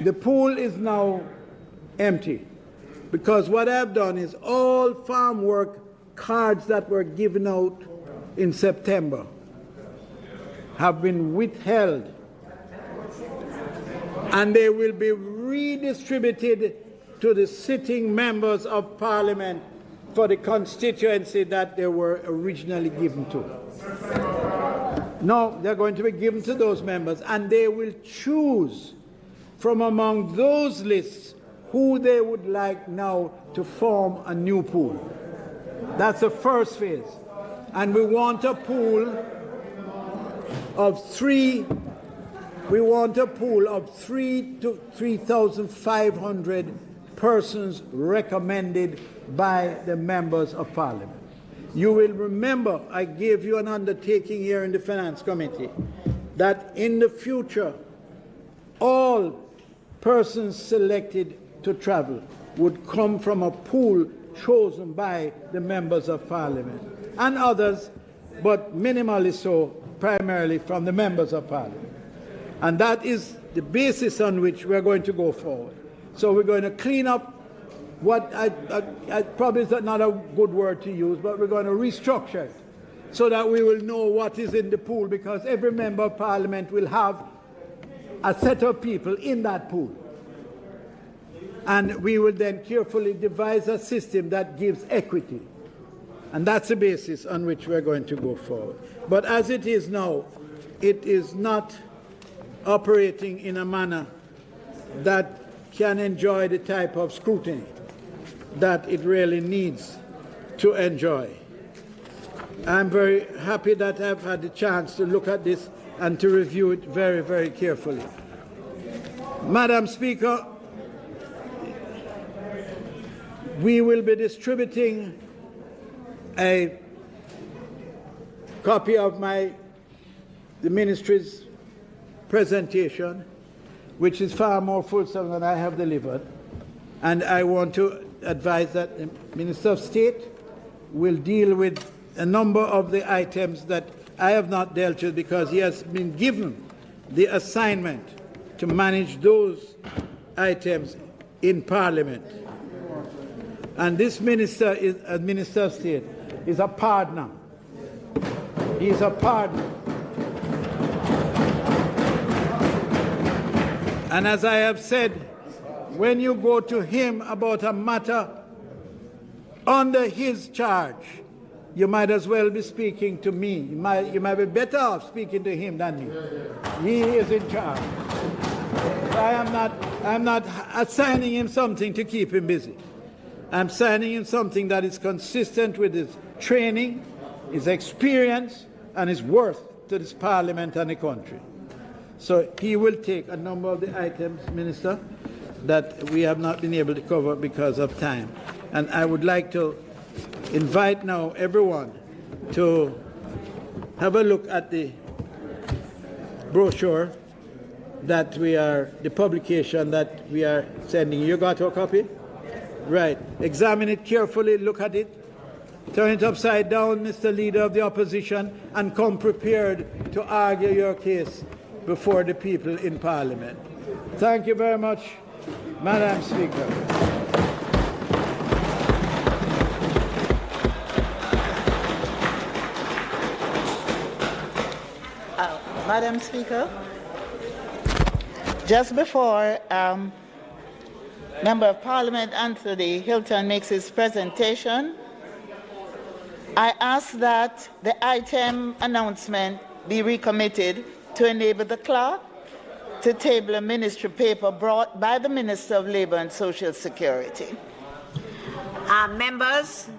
G: The pool is now empty because what I've done is all farm work cards that were given out in September have been withheld, and they will be redistributed to the sitting members of Parliament for the constituency that they were originally given to. No, they're going to be given to those members, and they will choose from among those lists who they would like now to form a new pool. That's the first phase. And we want a pool of 3 to 3,500 persons recommended by the members of Parliament. You will remember I gave you an undertaking here in the Finance Committee that in the future all persons selected to travel would come from a pool chosen by the members of Parliament, and others, but minimally so, primarily from the members of Parliament. And that is the basis on which we're going to go forward. So we're going to clean up what I probably is not a good word to use, but we're going to restructure it so that we will know what is in the pool, because every member of parliament will have a set of people in that pool. And we will then carefully devise a system that gives equity. And that's the basis on which we're going to go forward. But as it is now, it is not operating in a manner that can enjoy the type of scrutiny that it really needs to enjoy. I'm very happy that I've had the chance to look at this and to review it very, very carefully. Madam Speaker, we will be distributing a copy of the ministry's presentation, which is far more fulsome than I have delivered. And I want to advise that the Minister of State will deal with a number of the items that I have not dealt with, because he has been given the assignment to manage those items in Parliament. And this minister, as Minister of State, is a partner. He is a partner. And as I have said, when you go to him about a matter under his charge, you might as well be speaking to me. You might be better off speaking to him than me. He is in charge. I'm not assigning him something to keep him busy. I'm assigning him something that is consistent with his training, his experience, and his worth to this Parliament and the country. So he will take a number of the items, Minister, that we have not been able to cover because of time. And I would like to invite now everyone to have a look at the brochure that the publication that we are sending. You got a copy? Right. Examine it carefully, look at it. Turn it upside down, Mr. Leader of the Opposition, and come prepared to argue your case before the people in Parliament. Thank you very much, Madam Speaker.
F: Madam Speaker, just before Member of Parliament Anthony Hilton makes his presentation, I ask that the item announcement be recommitted to enable the clerk to table a ministry paper brought by the Minister of Labour and Social Security.
B: Members,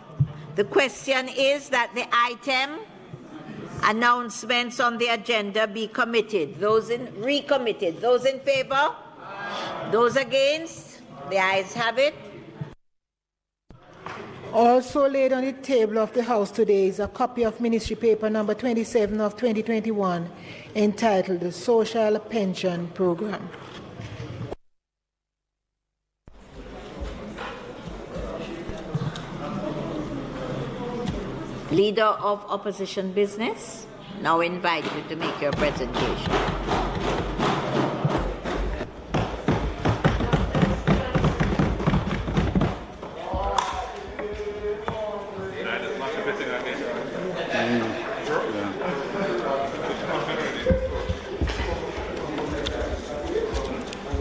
B: the question is that the item announcements on the agenda be recommitted. Those in favor? Those against? The ayes have it.
A: Also laid on the table of the House today is a copy of Ministry Paper number 27 of 2021 entitled the Social Pension Program.
B: Leader of Opposition Business, now invite you to make your presentation.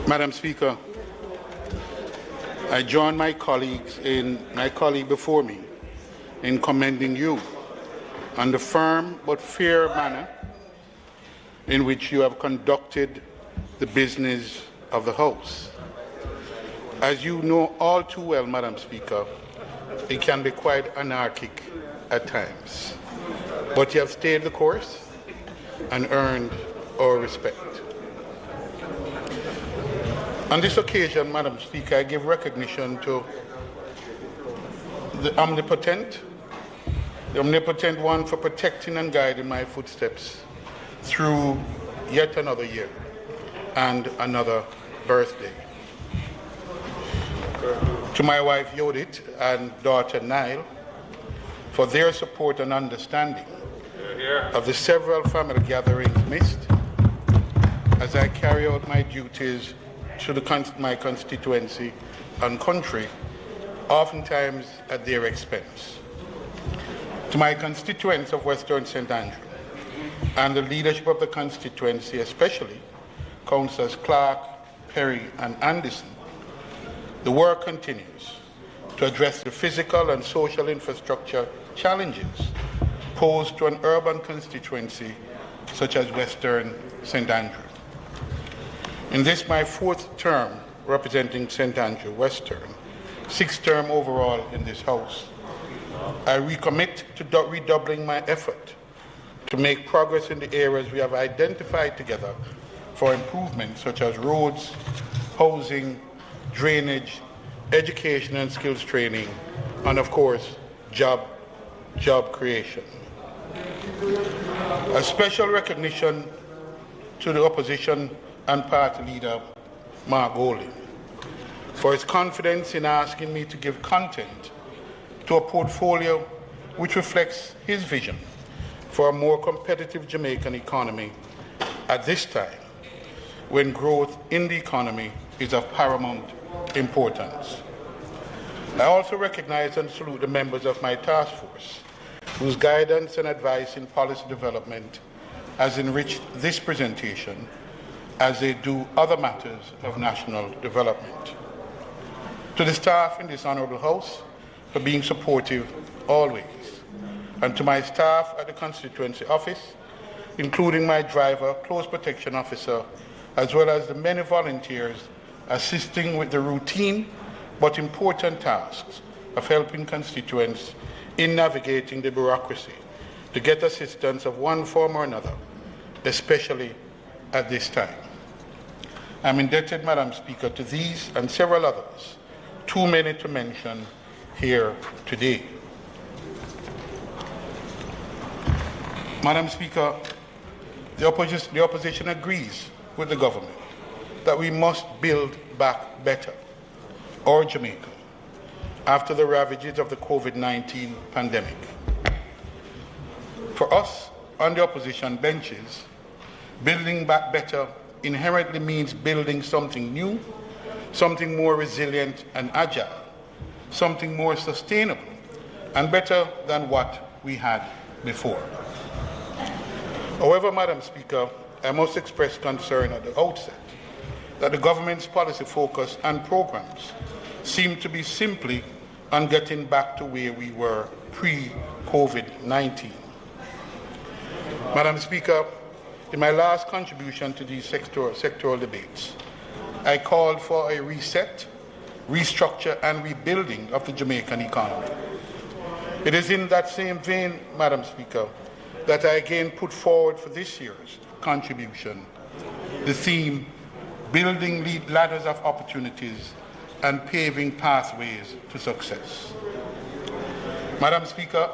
I: Madam Speaker, I join my colleague before me in commending you on the firm but fair manner in which you have conducted the business of the House. As you know all too well, Madam Speaker, it can be quite anarchic at times, but you have stayed the course and earned our respect. On this occasion, Madam Speaker, I give recognition to the omnipotent one for protecting and guiding my footsteps through yet another year and another birthday. To my wife Yodit and daughter Nile for their support and understanding of the several family gatherings missed as I carry out my duties to my constituency and country, oftentimes at their expense. To my constituents of Western St. Andrew and the leadership of the constituency, especially Councillors Clark, Perry and Anderson, the work continues to address the physical and social infrastructure challenges posed to an urban constituency such as Western St. Andrew. In this, my 4th term representing St. Andrew Western, 6th term overall in this House, I recommit to redoubling my effort to make progress in the areas we have identified together for improvement, such as roads, housing, drainage, education and skills training, and of course, job creation. A special recognition to the opposition and party leader, Mark Golding, for his confidence in asking me to give content to a portfolio which reflects his vision for a more competitive Jamaican economy at this time when growth in the economy is of paramount importance. I also recognize and salute the members of my task force whose guidance and advice in policy development has enriched this presentation as they do other matters of national development. To the staff in this Honourable House for being supportive always, and to my staff at the constituency office, including my driver, close protection officer, as well as the many volunteers assisting with the routine but important tasks of helping constituents in navigating the bureaucracy to get assistance of one form or another, especially at this time. I'm indebted, Madam Speaker, to these and several others, too many to mention here today. Madam Speaker, the opposition agrees with the government that we must build back better our Jamaica after the ravages of the COVID-19 pandemic. For us on the opposition benches, building back better inherently means building something new, something more resilient and agile, something more sustainable and better than what we had before. However, Madam Speaker, I must express concern at the outset that the government's policy focus and programs seem to be simply on getting back to where we were pre-COVID-19. Madam Speaker, in my last contribution to these sectoral debates, I called for a reset, restructure and rebuilding of the Jamaican economy. It is in that same vein, Madam Speaker, that I again put forward for this year's contribution the theme, building ladders of opportunities and paving pathways to success. Madam Speaker,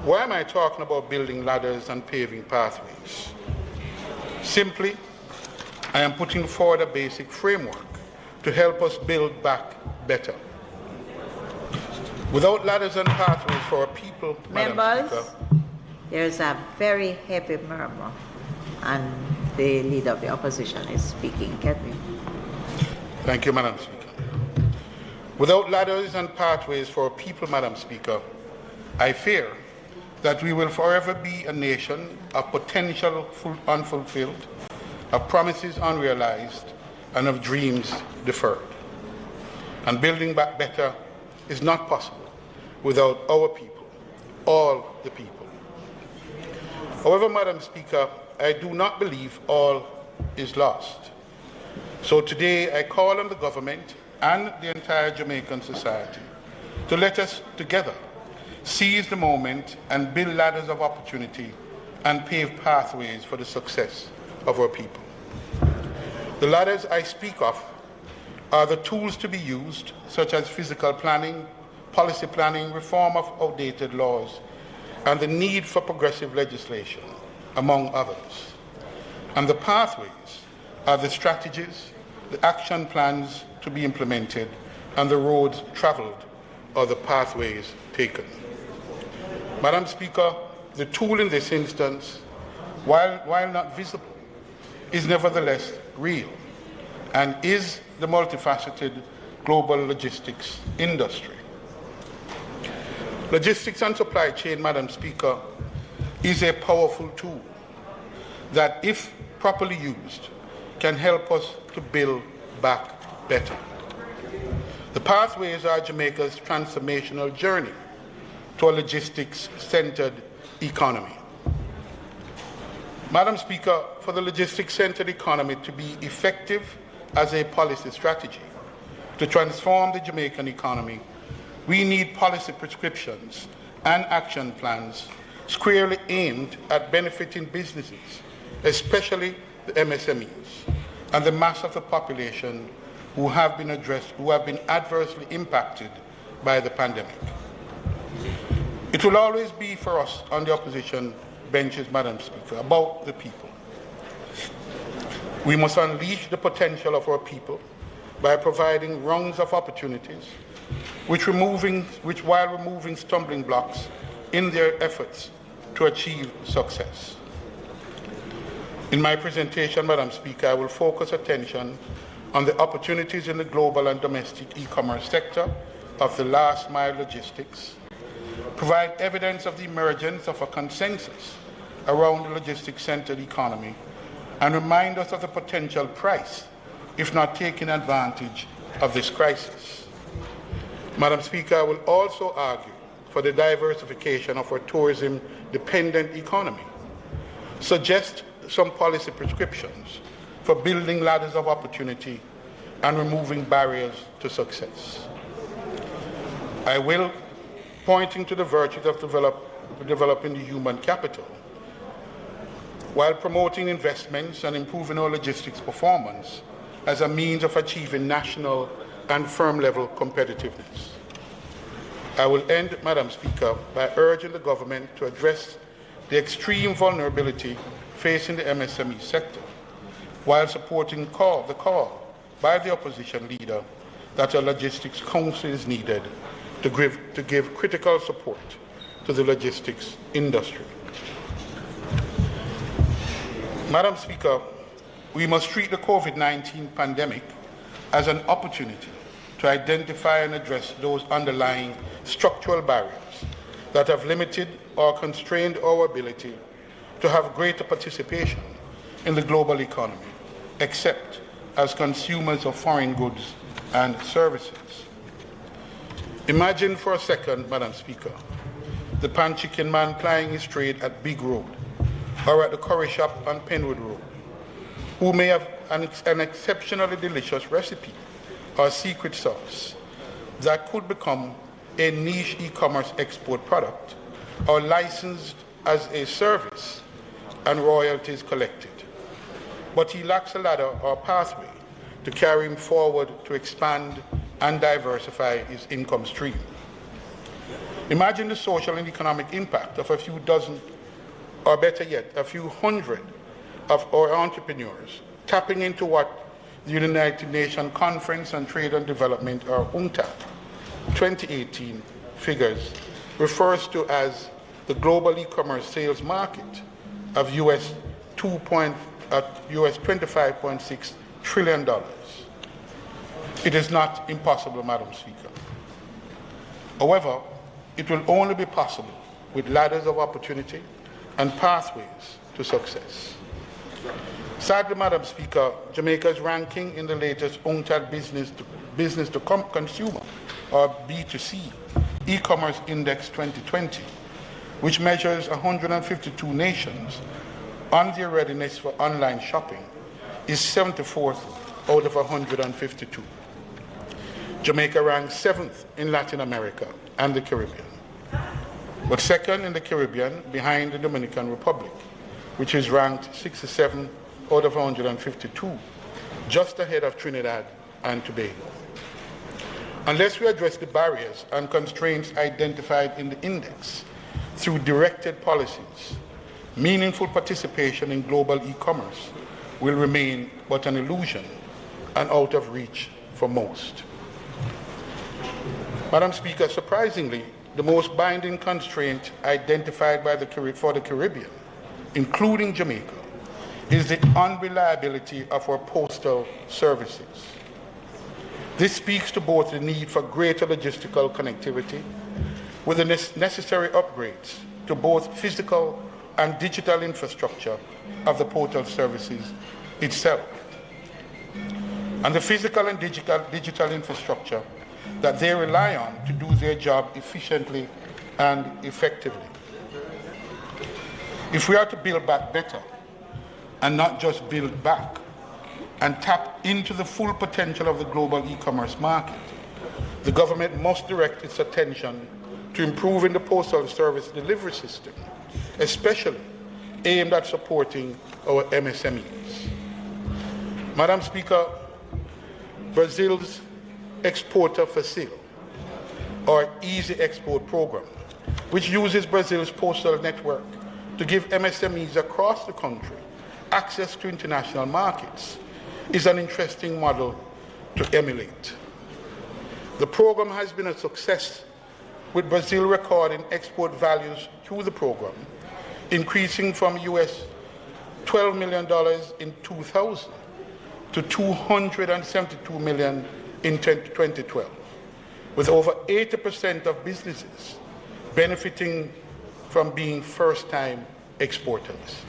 I: why am I talking about building ladders and paving pathways? Simply, I am putting forward a basic framework to help us build back better. Without ladders and pathways for our people,
B: Members,
I: Speaker,
B: there's a very heavy murmur, and the leader of the opposition is speaking. Can we?
I: Thank you, Madam Speaker. Without ladders and pathways for our people, Madam Speaker, I fear that we will forever be a nation of potential unfulfilled, of promises unrealized, and of dreams deferred. And building back better is not possible without our people, all the people. However, Madam Speaker, I do not believe all is lost. So today I call on the government and the entire Jamaican society to let us together seize the moment and build ladders of opportunity and pave pathways for the success of our people. The ladders I speak of are the tools to be used, such as physical planning, policy planning, reform of outdated laws, and the need for progressive legislation, among others. And the pathways are the strategies, the action plans to be implemented, and the roads traveled or the pathways taken. Madam Speaker, the tool in this instance, while not visible, is nevertheless real and is the multifaceted global logistics industry. Logistics and supply chain, Madam Speaker, is a powerful tool that, if properly used, can help us to build back better. The pathways are Jamaica's transformational journey to a logistics-centered economy. Madam Speaker, for the logistics-centered economy to be effective as a policy strategy to transform the Jamaican economy, we need policy prescriptions and action plans squarely aimed at benefiting businesses, especially the MSMEs, and the mass of the population who have been adversely impacted by the pandemic. It will always be for us on the opposition benches, Madam Speaker, about the people. We must unleash the potential of our people by providing rungs of opportunities, while removing stumbling blocks in their efforts to achieve success. In my presentation, Madam Speaker, I will focus attention on the opportunities in the global and domestic e-commerce sector of the last mile logistics, provide evidence of the emergence of a consensus around the logistics-centered economy, and remind us of the potential price if not taking advantage of this crisis. Madam Speaker, I will also argue for the diversification of our tourism-dependent economy, suggest some policy prescriptions for building ladders of opportunity and removing barriers to success. I will, pointing to the virtues of developing the human capital, while promoting investments and improving our logistics performance as a means of achieving national and firm-level competitiveness. I will end, Madam Speaker, by urging the government to address the extreme vulnerability facing the MSME sector, while supporting the call by the opposition leader that a logistics council is needed to give critical support to the logistics industry. Madam Speaker, we must treat the COVID-19 pandemic as an opportunity to identify and address those underlying structural barriers that have limited or constrained our ability to have greater participation in the global economy, except as consumers of foreign goods and services. Imagine for a second, Madam Speaker, the pan-chicken man plying his trade at Big Road or at the curry shop on Penwood Road, who may have an exceptionally delicious recipe or secret sauce that could become a niche e-commerce export product or licensed as a service and royalties collected. But he lacks a ladder or pathway to carry him forward to expand and diversify his income stream. Imagine the social and economic impact of a few dozen, or better yet, a few hundred of our entrepreneurs tapping into what the United Nations Conference on Trade and Development, or UNCTAD, 2018 figures refers to as the global e-commerce sales market of US $25.6 trillion. It is not impossible, Madam Speaker. However, it will only be possible with ladders of opportunity and pathways to success. Sadly, Madam Speaker, Jamaica's ranking in the latest UNCTAD business to consumer, or B2C, e-commerce index 2020, which measures 152 nations on their readiness for online shopping, is 74th out of 152. Jamaica ranks 7th in Latin America and the Caribbean, but second in the Caribbean behind the Dominican Republic, which is ranked 67 out of 152, just ahead of Trinidad and Tobago. Unless we address the barriers and constraints identified in the index through directed policies, meaningful participation in global e-commerce will remain but an illusion and out of reach for most. Madam Speaker, surprisingly, the most binding constraint identified for the Caribbean, including Jamaica, is the unreliability of our postal services. This speaks to both the need for greater logistical connectivity with the necessary upgrades to both physical and digital infrastructure of the postal services itself, and the physical and digital infrastructure that they rely on to do their job efficiently and effectively. If we are to build back better and not just build back and tap into the full potential of the global e-commerce market, the government must direct its attention to improving the postal service delivery system, especially aimed at supporting our MSMEs. Madam Speaker, Brazil's Exporta Facil, or Easy Export Program, which uses Brazil's postal network to give MSMEs across the country access to international markets, is an interesting model to emulate. The program has been a success, with Brazil recording export values through the program, increasing from US $12 million in 2000 to $272 million in 2012, with over 80% of businesses benefiting from being first-time exporters.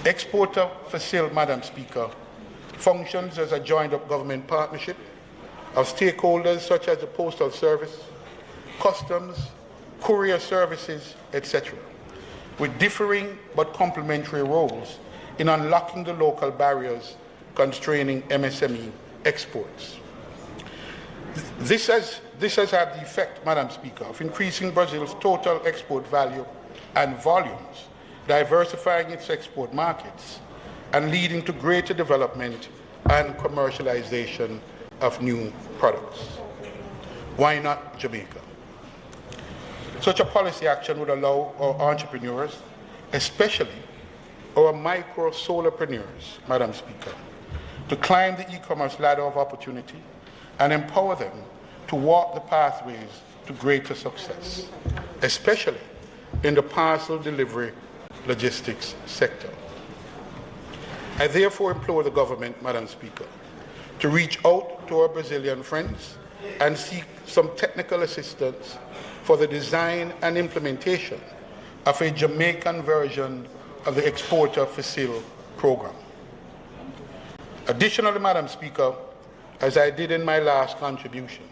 I: Exporta Facil, Madam Speaker, functions as a joined-up government partnership of stakeholders such as the Postal Service, Customs, courier services, etc., with differing but complementary roles in unlocking the local barriers constraining MSME exports. This has had the effect, Madam Speaker, of increasing Brazil's total export value and volumes, diversifying its export markets, and leading to greater development and commercialization of new products. Why not Jamaica? Such a policy action would allow our entrepreneurs, especially our micro-solopreneurs, Madam Speaker, to climb the e-commerce ladder of opportunity and empower them to walk the pathways to greater success, especially in the parcel delivery logistics sector. I therefore implore the government, Madam Speaker, to reach out to our Brazilian friends and seek some technical assistance for the design and implementation of a Jamaican version of the Exporta Facil program. Additionally, Madam Speaker, as I did in my last contribution,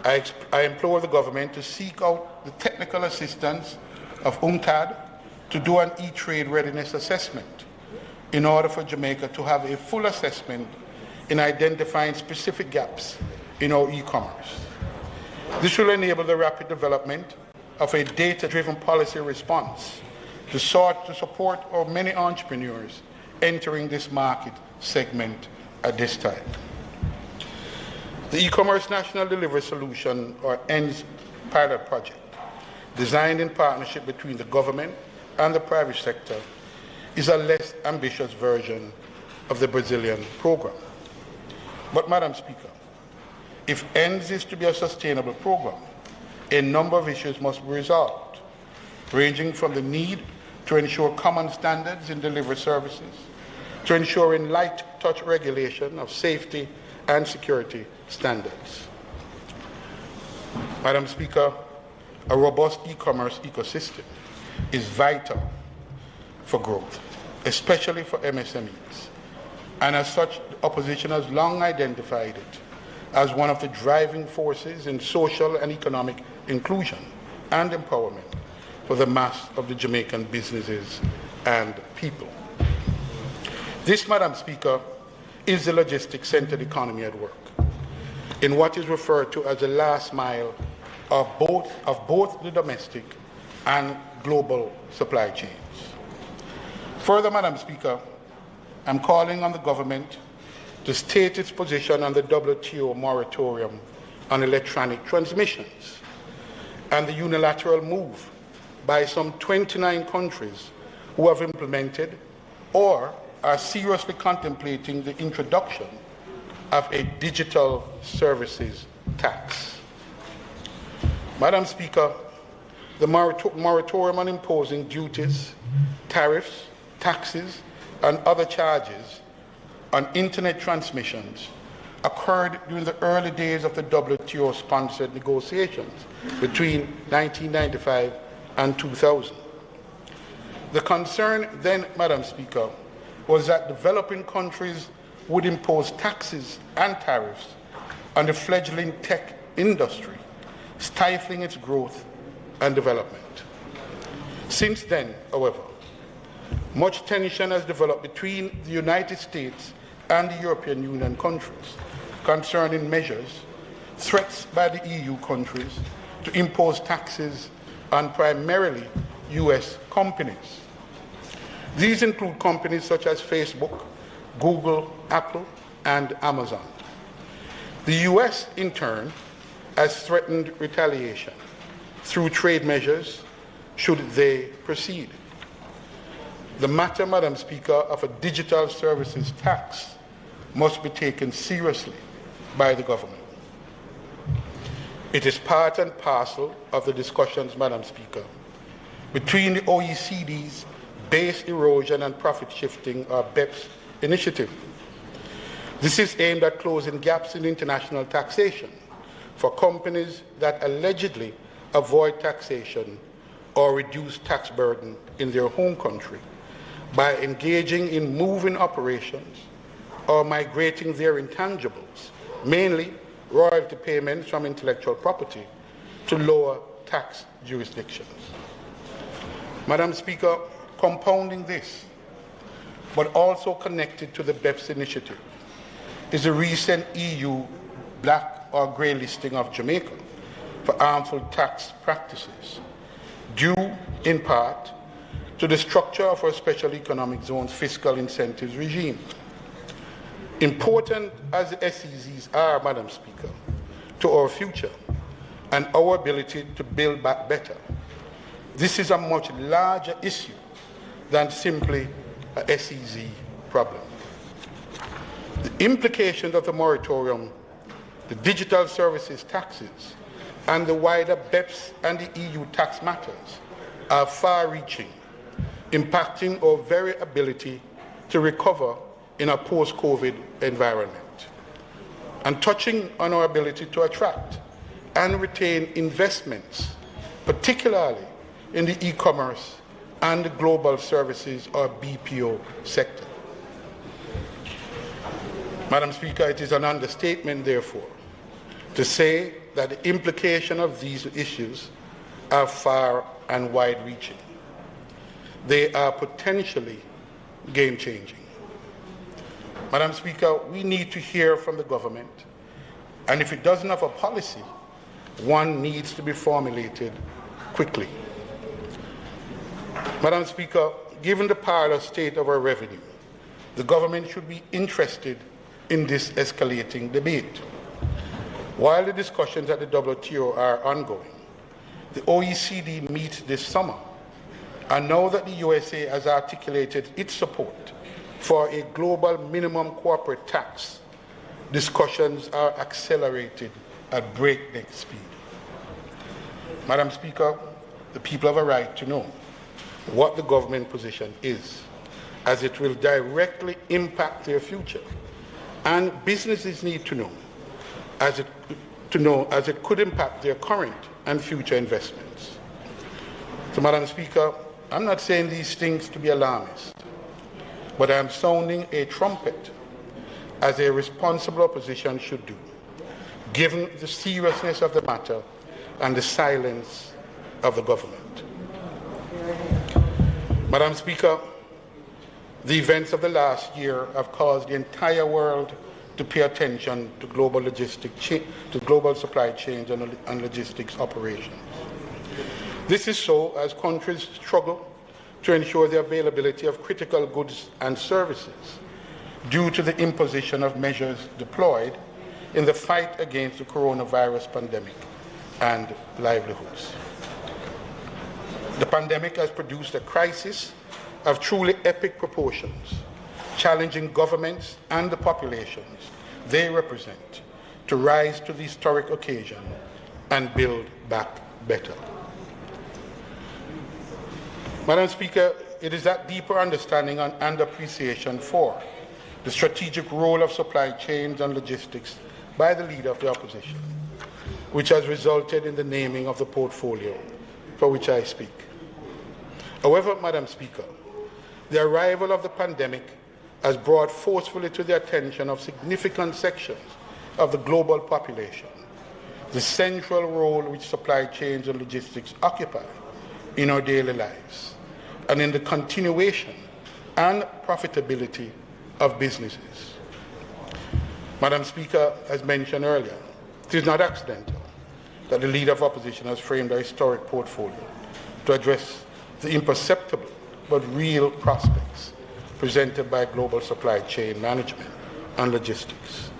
I: I implore the government to seek out the technical assistance of UNCTAD to do an e-trade readiness assessment in order for Jamaica to have a full assessment in identifying specific gaps in our e-commerce. This will enable the rapid development of a data-driven policy response to support our many entrepreneurs entering this market segment at this time. The E-Commerce National Delivery Solution, or ENDS pilot project, designed in partnership between the government and the private sector, is a less ambitious version of the Brazilian program. But, Madam Speaker, if ENDS is to be a sustainable program, a number of issues must be resolved, ranging from the need to ensure common standards in delivery services, to ensuring light touch regulation of safety and security standards. Madam Speaker, a robust e-commerce ecosystem is vital for growth, especially for MSMEs, and as such, the opposition has long identified it as one of the driving forces in social and economic inclusion and empowerment for the mass of the Jamaican businesses and people. This, Madam Speaker, is the logistics-centered economy at work, in what is referred to as the last mile of both the domestic and global supply chains. Further, Madam Speaker, I'm calling on the government to state its position on the WTO moratorium on electronic transmissions and the unilateral move by some 29 countries who have implemented or are seriously contemplating the introduction of a digital services tax. Madam Speaker, the moratorium on imposing duties, tariffs, taxes, and other charges on internet transmissions occurred during the early days of the WTO-sponsored negotiations between 1995 and 2000. The concern then, Madam Speaker, was that developing countries would impose taxes and tariffs on the fledgling tech industry, stifling its growth and development. Since then, however, much tension has developed between the United States and the European Union countries concerning measures, threats by the EU countries to impose taxes on primarily US companies. These include companies such as Facebook, Google, Apple, and Amazon. The US, in turn, has threatened retaliation through trade measures should they proceed. The matter, Madam Speaker, of a digital services tax must be taken seriously by the government. It is part and parcel of the discussions, Madam Speaker, between the OECD's Base Erosion and Profit Shifting, or BEPS, initiative. This is aimed at closing gaps in international taxation for companies that allegedly avoid taxation or reduce tax burden in their home country by engaging in moving operations or migrating their intangibles, mainly royalty payments from intellectual property, to lower tax jurisdictions. Madam Speaker, compounding this, but also connected to the BEPS initiative, is the recent EU black or grey listing of Jamaica for harmful tax practices, due in part to the structure of our special economic zone's fiscal incentives regime. Important as the SEZs are, Madam Speaker, to our future and our ability to build back better, this is a much larger issue than simply a SEZ problem. The implications of the moratorium, the digital services taxes, and the wider BEPS and the EU tax matters are far-reaching, impacting our very ability to recover in a post-COVID environment, and touching on our ability to attract and retain investments, particularly in the e-commerce and the global services or BPO sector. Madam Speaker, it is an understatement, therefore, to say that the implication of these issues are far and wide-reaching. They are potentially game-changing. Madam Speaker, we need to hear from the government, and if it doesn't have a policy, one needs to be formulated quickly. Madam Speaker, given the parlous state of our revenue, the government should be interested in this escalating debate. While the discussions at the WTO are ongoing, the OECD meets this summer, and now that the USA has articulated its support for a global minimum corporate tax, discussions are accelerated at breakneck speed. Madam Speaker, the people have a right to know what the government position is, as it will directly impact their future, and businesses need to know, as it could impact their current and future investments. So, Madam Speaker, I'm not saying these things to be alarmist, but I am sounding a trumpet, as a responsible opposition should do, given the seriousness of the matter and the silence of the government. Madam Speaker, the events of the last year have caused the entire world to pay attention to global supply chains and logistics operations. This is so as countries struggle to ensure the availability of critical goods and services due to the imposition of measures deployed in the fight against the coronavirus pandemic and livelihoods. The pandemic has produced a crisis of truly epic proportions, challenging governments and the populations they represent to rise to the historic occasion and build back better. Madam Speaker, it is that deeper understanding and appreciation for the strategic role of supply chains and logistics by the Leader of the Opposition, which has resulted in the naming of the portfolio for which I speak. However, Madam Speaker, the arrival of the pandemic has brought forcefully to the attention of significant sections of the global population the central role which supply chains and logistics occupy in our daily lives and in the continuation and profitability of businesses. Madam Speaker, as mentioned earlier, it is not accidental that the Leader of Opposition has framed a historic portfolio to address the imperceptible but real prospects presented by global supply chain management and logistics.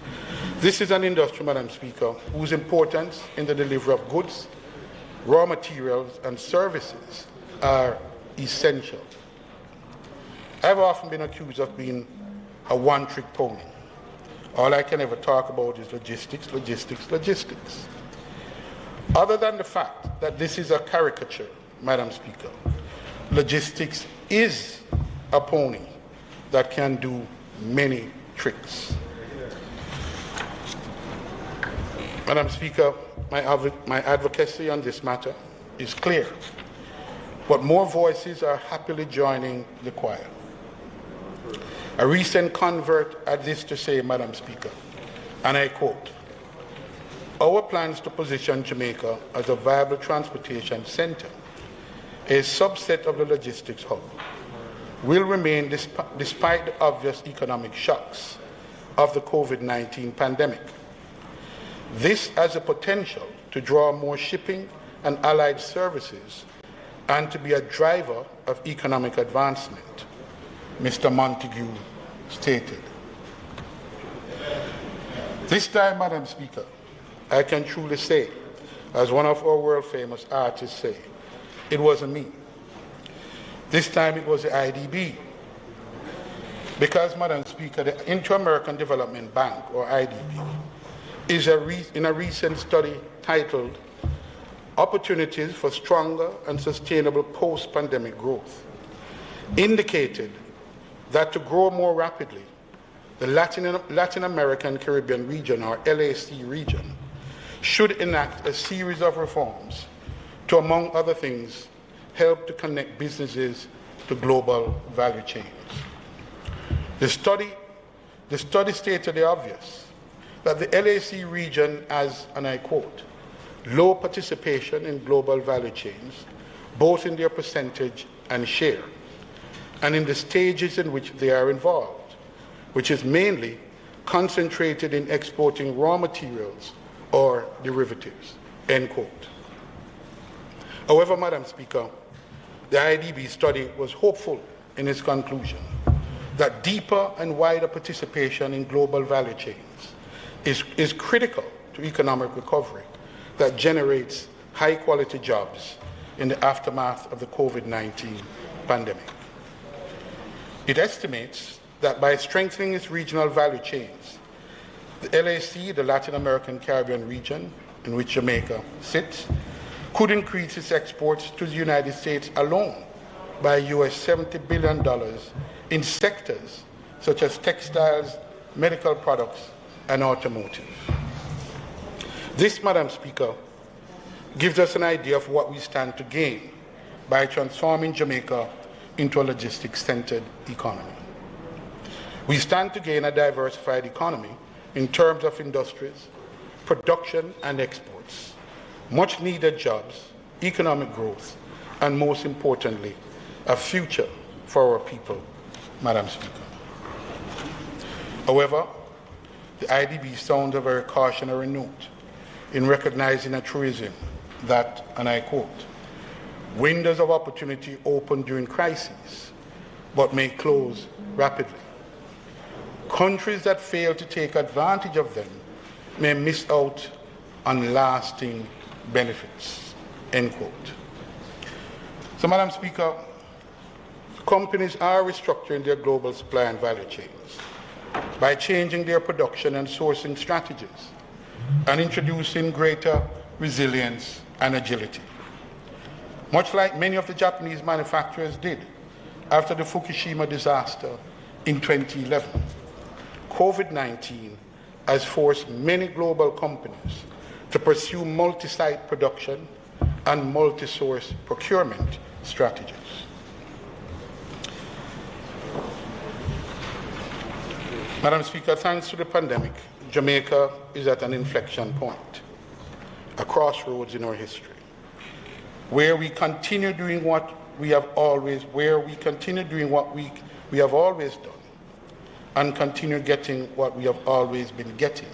I: This is an industry, Madam Speaker, whose importance in the delivery of goods, raw materials, and services are essential. I've often been accused of being a one-trick pony. All I can ever talk about is logistics, logistics, logistics. Other than the fact that this is a caricature, Madam Speaker, logistics is a pony that can do many tricks. Madam Speaker, my advocacy on this matter is clear, but more voices are happily joining the choir. A recent convert had this to say, Madam Speaker, and I quote, "Our plans to position Jamaica as a viable transportation center, a subset of the logistics hub, will remain despite the obvious economic shocks of the COVID-19 pandemic. This has the potential to draw more shipping and allied services and to be a driver of economic advancement," Mr. Montague stated. This time, Madam Speaker, I can truly say, as one of our world-famous artists say, it wasn't me. This time it was the IDB. Because, Madam Speaker, the Inter-American Development Bank, or IDB, is in a recent study titled Opportunities for Stronger and Sustainable Post-Pandemic Growth, indicated that to grow more rapidly, the Latin American Caribbean region, or LAC region, should enact a series of reforms to, among other things, help to connect businesses to global value chains. The study stated the obvious, that the LAC region has, and I quote, low participation in global value chains, both in their percentage and share, and in the stages in which they are involved, which is mainly concentrated in exporting raw materials or derivatives, end quote. However, Madam Speaker, the IDB study was hopeful in its conclusion that deeper and wider participation in global value chains is critical to economic recovery that generates high-quality jobs in the aftermath of the COVID-19 pandemic. It estimates that by strengthening its regional value chains, the LAC, the Latin American Caribbean region, in which Jamaica sits, could increase its exports to the United States alone by US $70 billion in sectors such as textiles, medical products, and automotive. This, Madam Speaker, gives us an idea of what we stand to gain by transforming Jamaica into a logistics-centered economy. We stand to gain a diversified economy in terms of industries, production, and exports, much-needed jobs, economic growth, and most importantly, a future for our people, Madam Speaker. However, the IDB sounds a very cautionary note in recognizing a truism that, and I quote, windows of opportunity open during crises, but may close rapidly. Countries that fail to take advantage of them may miss out on lasting benefits, end quote. So, Madam Speaker, companies are restructuring their global supply and value chains by changing their production and sourcing strategies and introducing greater resilience and agility. Much like many of the Japanese manufacturers did after the Fukushima disaster in 2011, COVID-19 has forced many global companies to pursue multi-site production and multi-source procurement strategies. Madam Speaker, thanks to the pandemic, Jamaica is at an inflection point, a crossroads in our history, where we continue doing what we have always done, and continue getting what we have always been getting,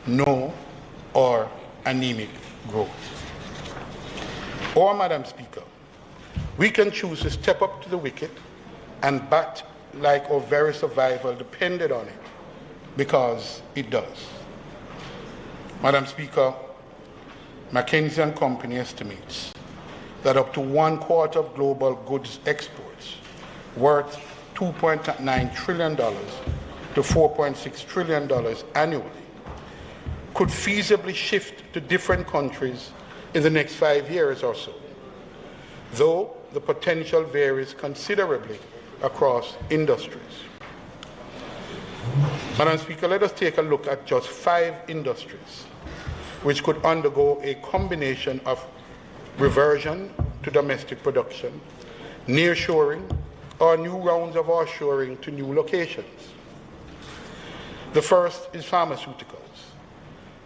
I: no or anemic growth. Or, Madam Speaker, we can choose to step up to the wicket and bat like our very survival depended on it, because it does. Madam Speaker, McKinsey & Company estimates that up to 1/4 of global goods exports worth $2.9 trillion to $4.6 trillion annually could feasibly shift to different countries in the next 5 years or so, though the potential varies considerably across industries. Madam Speaker, let us take a look at just 5 industries which could undergo a combination of reversion to domestic production, nearshoring, or new rounds of offshoring to new locations. The first is pharmaceuticals,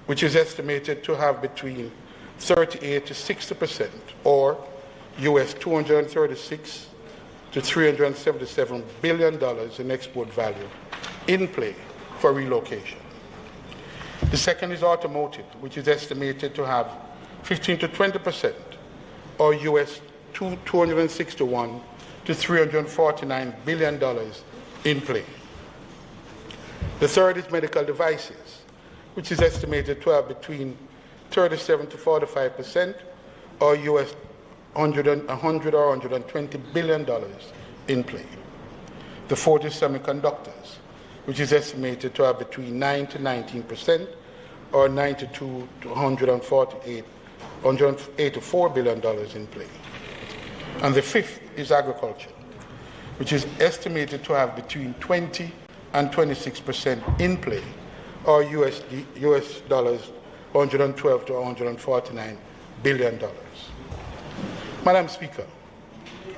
I: which is estimated to have between 38 to 60%, or US $236 to $377 billion in export value in play for relocation. The second is automotive, which is estimated to have 15 to 20%, or US $261 to $349 billion in play. The third is medical devices, which is estimated to have between 37 to 45%, or US 100 or $120 billion in play. The fourth is semiconductors, which is estimated to have between 9 to 19%, or 92 to $184 billion in play. And the fifth is agriculture, which is estimated to have between 20 and 26% in play, or US dollars 112 to $149 billion. Madam Speaker,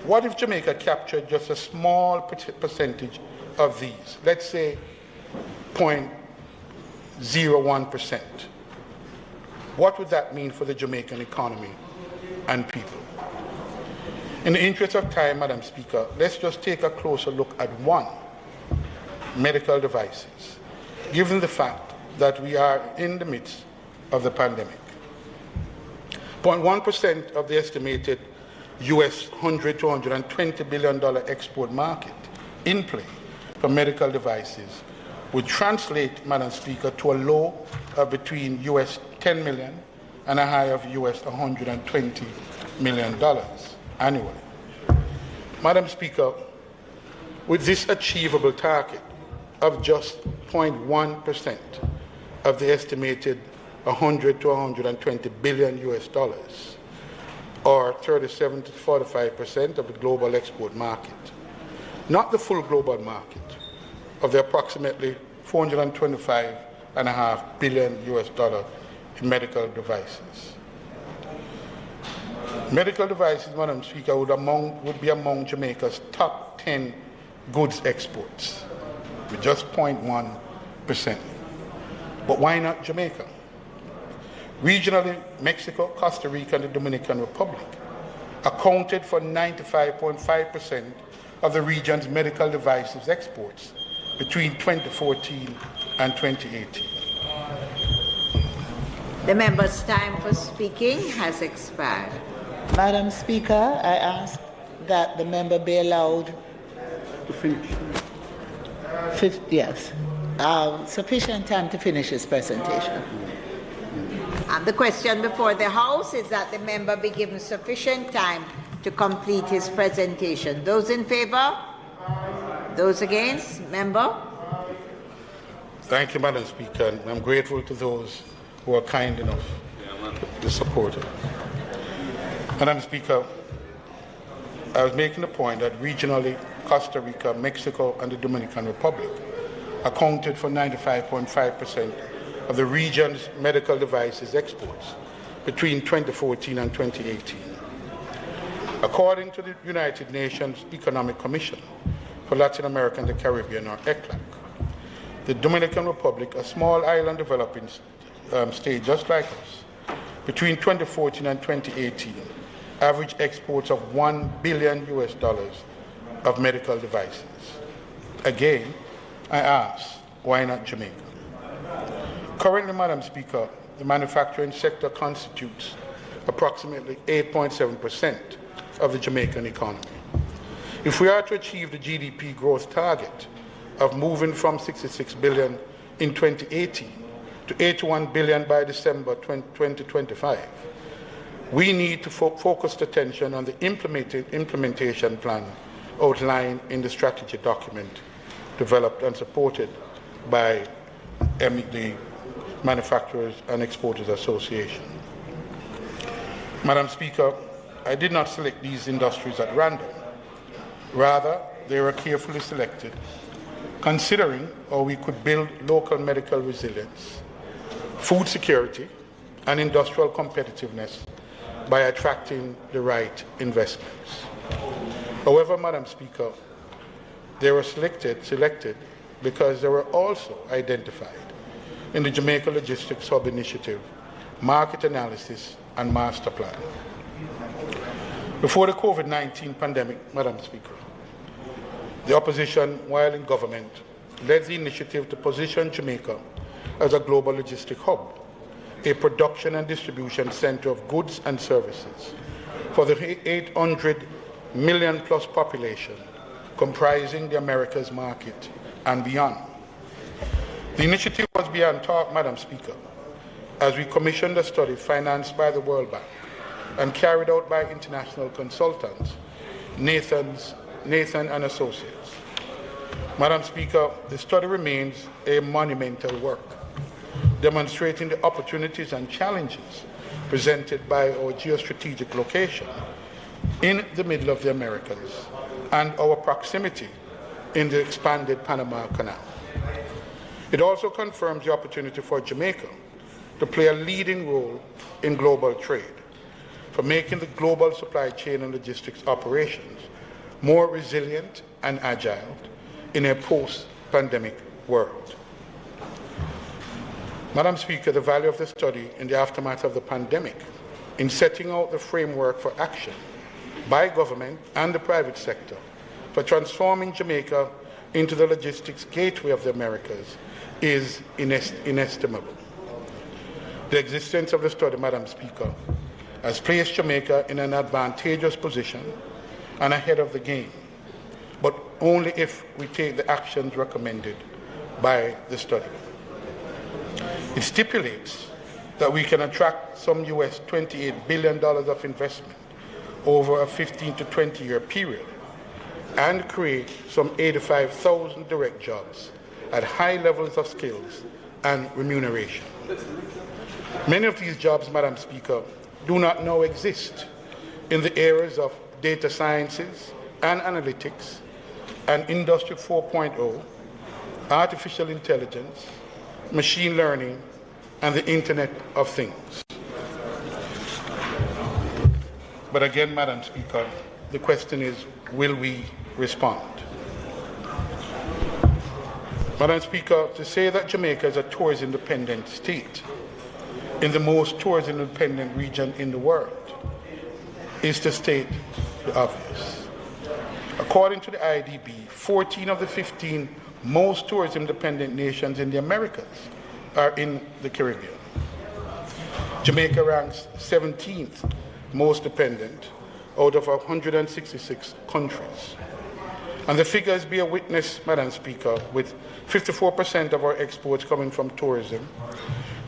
I: what if Jamaica captured just a small percentage of these, let's say 0.01%? What would that mean for the Jamaican economy and people? In the interest of time, Madam Speaker, let's just take a closer look at one, medical devices, given the fact that we are in the midst of the pandemic. 0.1% of the estimated US $100 to $120 billion export market in play for medical devices would translate, Madam Speaker, to a low of between US $10 million and a high of US $120 million annually. Madam Speaker, with this achievable target of just 0.1% of the estimated 100 to 120 billion US dollars, or 37 to 45% of the global export market, not the full global market of the approximately 425.5 billion US dollar in medical devices. Medical devices, Madam Speaker, would be among Jamaica's top 10 goods exports, with just 0.1%. But why not Jamaica? Regionally, Mexico, Costa Rica, and the Dominican Republic accounted for 95.5% of the region's medical devices exports between 2014 and 2018.
B: The member's time for speaking has expired.
F: Madam Speaker, I ask that the member be allowed
G: To finish.
F: sufficient time to finish his presentation.
B: The question before the House is that the member be given sufficient time to complete his presentation. Those in favor? Those against? Member?
I: Thank you, Madam Speaker, and I'm grateful to those who are kind enough to support it. Madam Speaker, I was making the point that regionally, Costa Rica, Mexico, and the Dominican Republic accounted for 95.5% of the region's medical devices exports between 2014 and 2018. According to the United Nations Economic Commission for Latin America and the Caribbean, or ECLAC, the Dominican Republic, a small island developing state just like us, between 2014 and 2018, average exports of $1 billion of medical devices. Again, I ask, why not Jamaica? Currently, Madam Speaker, the manufacturing sector constitutes approximately 8.7% of the Jamaican economy. If we are to achieve the GDP growth target of moving from 66 billion in 2018 to 81 billion by December 2025, we need to focus attention on the implementation plan outlined in the strategy document developed and supported by the Manufacturers and Exporters Association. Madam Speaker, I did not select these industries at random. Rather, they were carefully selected, considering how we could build local medical resilience, food security, and industrial competitiveness by attracting the right investments. However, Madam Speaker, they were selected because they were also identified in the Jamaica Logistics Hub Initiative, Market Analysis, and Master Plan. Before the COVID-19 pandemic, Madam Speaker, the opposition, while in government, led the initiative to position Jamaica as a global logistic hub, a production and distribution center of goods and services for the 800 million plus population comprising the Americas market and beyond. The initiative was beyond talk, Madam Speaker, as we commissioned a study financed by the World Bank and carried out by international consultants, Nathan and Associates. Madam Speaker, the study remains a monumental work, demonstrating the opportunities and challenges presented by our geostrategic location in the middle of the Americas and our proximity in the expanded Panama Canal. It also confirms the opportunity for Jamaica to play a leading role in global trade, for making the global supply chain and logistics operations more resilient and agile in a post-pandemic world. Madam Speaker, the value of the study in the aftermath of the pandemic in setting out the framework for action by government and the private sector for transforming Jamaica into the logistics gateway of the Americas is inestimable. The existence of the study, Madam Speaker, has placed Jamaica in an advantageous position and ahead of the game, but only if we take the actions recommended by the study. It stipulates that we can attract some US $28 billion of investment over a 15 to 20-year period and create some 85,000 direct jobs at high levels of skills and remuneration. Many of these jobs, Madam Speaker, do not now exist in the areas of data sciences and analytics and Industry 4.0, artificial intelligence, machine learning, and the Internet of Things. But again, Madam Speaker, the question is, will we respond? Madam Speaker, to say that Jamaica is a tourism-dependent state in the most tourism-dependent region in the world is to state the obvious. According to the IDB, 14 of the 15 most tourism-dependent nations in the Americas are in the Caribbean. Jamaica ranks 17th most dependent out of 166 countries. And the figures bear witness, Madam Speaker, with 54% of our exports coming from tourism,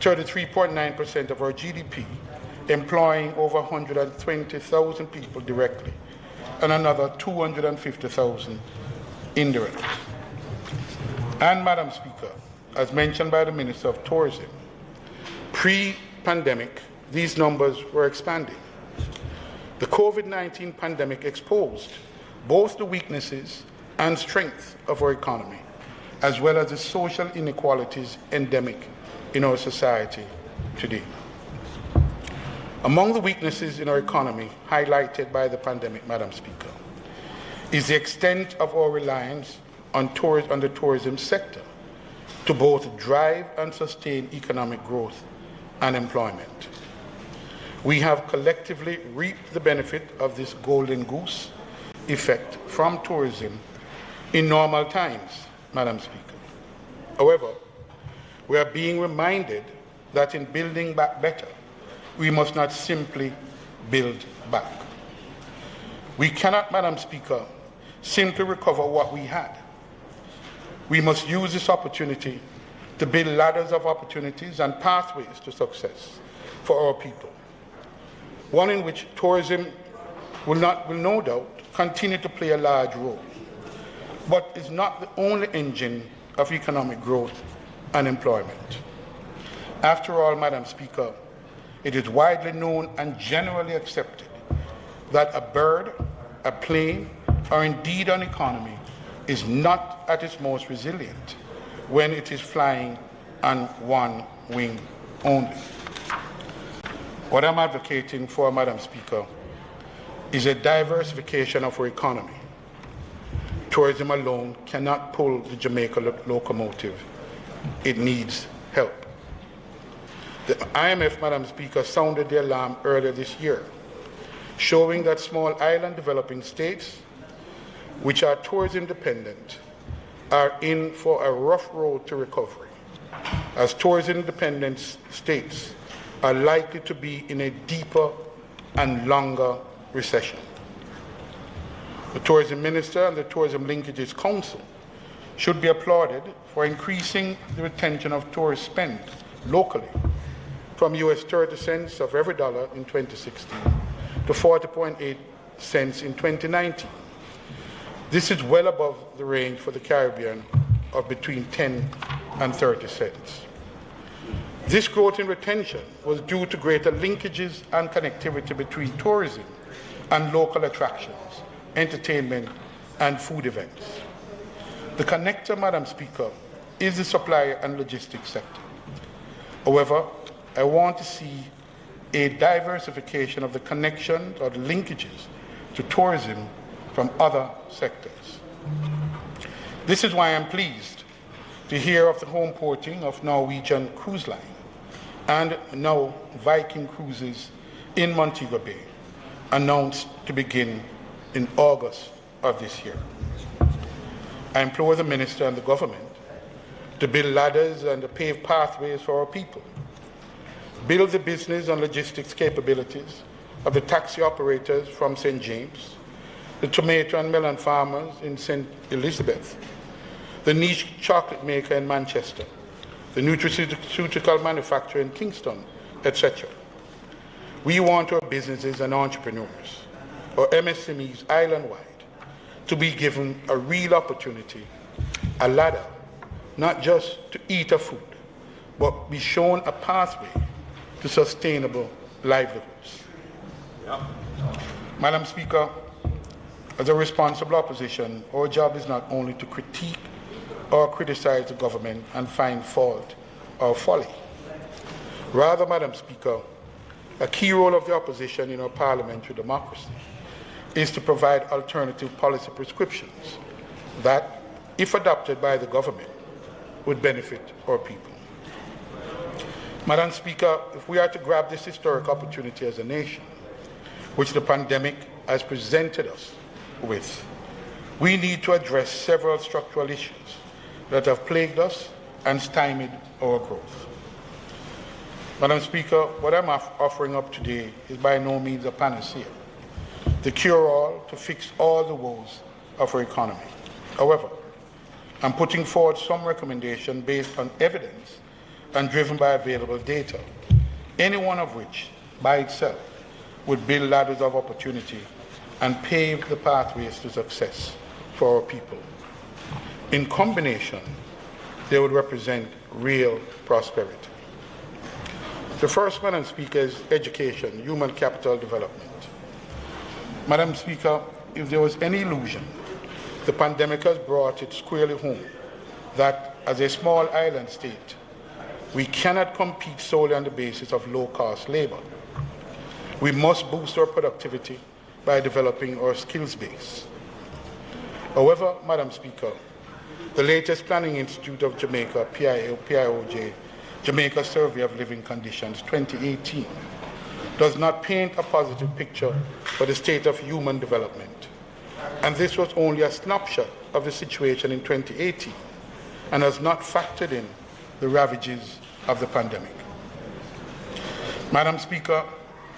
I: 33.9% of our GDP, employing over 120,000 people directly, and another 250,000 indirectly. And, Madam Speaker, as mentioned by the Minister of Tourism, pre-pandemic, these numbers were expanding. The COVID-19 pandemic exposed both the weaknesses and strengths of our economy, as well as the social inequalities endemic in our society today. Among the weaknesses in our economy highlighted by the pandemic, Madam Speaker, is the extent of our reliance on the tourism sector to both drive and sustain economic growth and employment. We have collectively reaped the benefit of this golden goose effect from tourism in normal times, Madam Speaker. However, we are being reminded that in building back better, we must not simply build back. We cannot, Madam Speaker, simply recover what we had. We must use this opportunity to build ladders of opportunities and pathways to success for our people, one in which tourism will no doubt continue to play a large role, but is not the only engine of economic growth and employment. After all, Madam Speaker, it is widely known and generally accepted that a bird, a plane, or indeed an economy is not at its most resilient when it is flying on one wing only. What I'm advocating for, Madam Speaker, is a diversification of our economy. Tourism alone cannot pull the Jamaica locomotive. It needs help. The IMF, Madam Speaker, sounded the alarm earlier this year, showing that small island developing states, which are tourism dependent, are in for a rough road to recovery, as tourism dependent states are likely to be in a deeper and longer recession. The Tourism Minister and the Tourism Linkages Council should be applauded for increasing the retention of tourist spend locally from US 30 cents of every dollar in 2016 to 40.8 cents in 2019. This is well above the range for the Caribbean of between 10 and 30 cents. This growth in retention was due to greater linkages and connectivity between tourism and local attractions, entertainment, and food events. The connector, Madam Speaker, is the supply and logistics sector. However, I want to see a diversification of the connections or the linkages to tourism from other sectors. This is why I'm pleased to hear of the home porting of Norwegian Cruise Line and now Viking Cruises in Montego Bay, announced to begin in August of this year. I implore the Minister and the Government to build ladders and to pave pathways for our people, build the business and logistics capabilities of the taxi operators from St. James, the tomato and melon farmers in St. Elizabeth, the niche chocolate maker in Manchester, the nutraceutical manufacturer in Kingston, etc. We want our businesses and entrepreneurs, or MSMEs island-wide, to be given a real opportunity, a ladder, not just to eat a food, but be shown a pathway to sustainable livelihoods. Madam Speaker, as a responsible opposition, our job is not only to critique or criticize the government and find fault or folly. Rather, Madam Speaker, a key role of the opposition in our parliamentary democracy is to provide alternative policy prescriptions that, if adopted by the government, would benefit our people. Madam Speaker, if we are to grab this historic opportunity as a nation, which the pandemic has presented us with, we need to address several structural issues that have plagued us and stymied our growth. Madam Speaker, what I'm offering up today is by no means a panacea, the cure-all to fix all the woes of our economy. However, I'm putting forward some recommendation based on evidence and driven by available data, any one of which, by itself, would build ladders of opportunity and pave the pathways to success for our people. In combination, they would represent real prosperity. The first, Madam Speaker, is education, human capital development. Madam Speaker, if there was any illusion, the pandemic has brought it squarely home that as a small island state, we cannot compete solely on the basis of low-cost labor. We must boost our productivity by developing our skills base. However, Madam Speaker, the latest Planning Institute of Jamaica, PIOJ, Jamaica Survey of Living Conditions 2018, does not paint a positive picture for the state of human development. And this was only a snapshot of the situation in 2018 and has not factored in the ravages of the pandemic. Madam Speaker,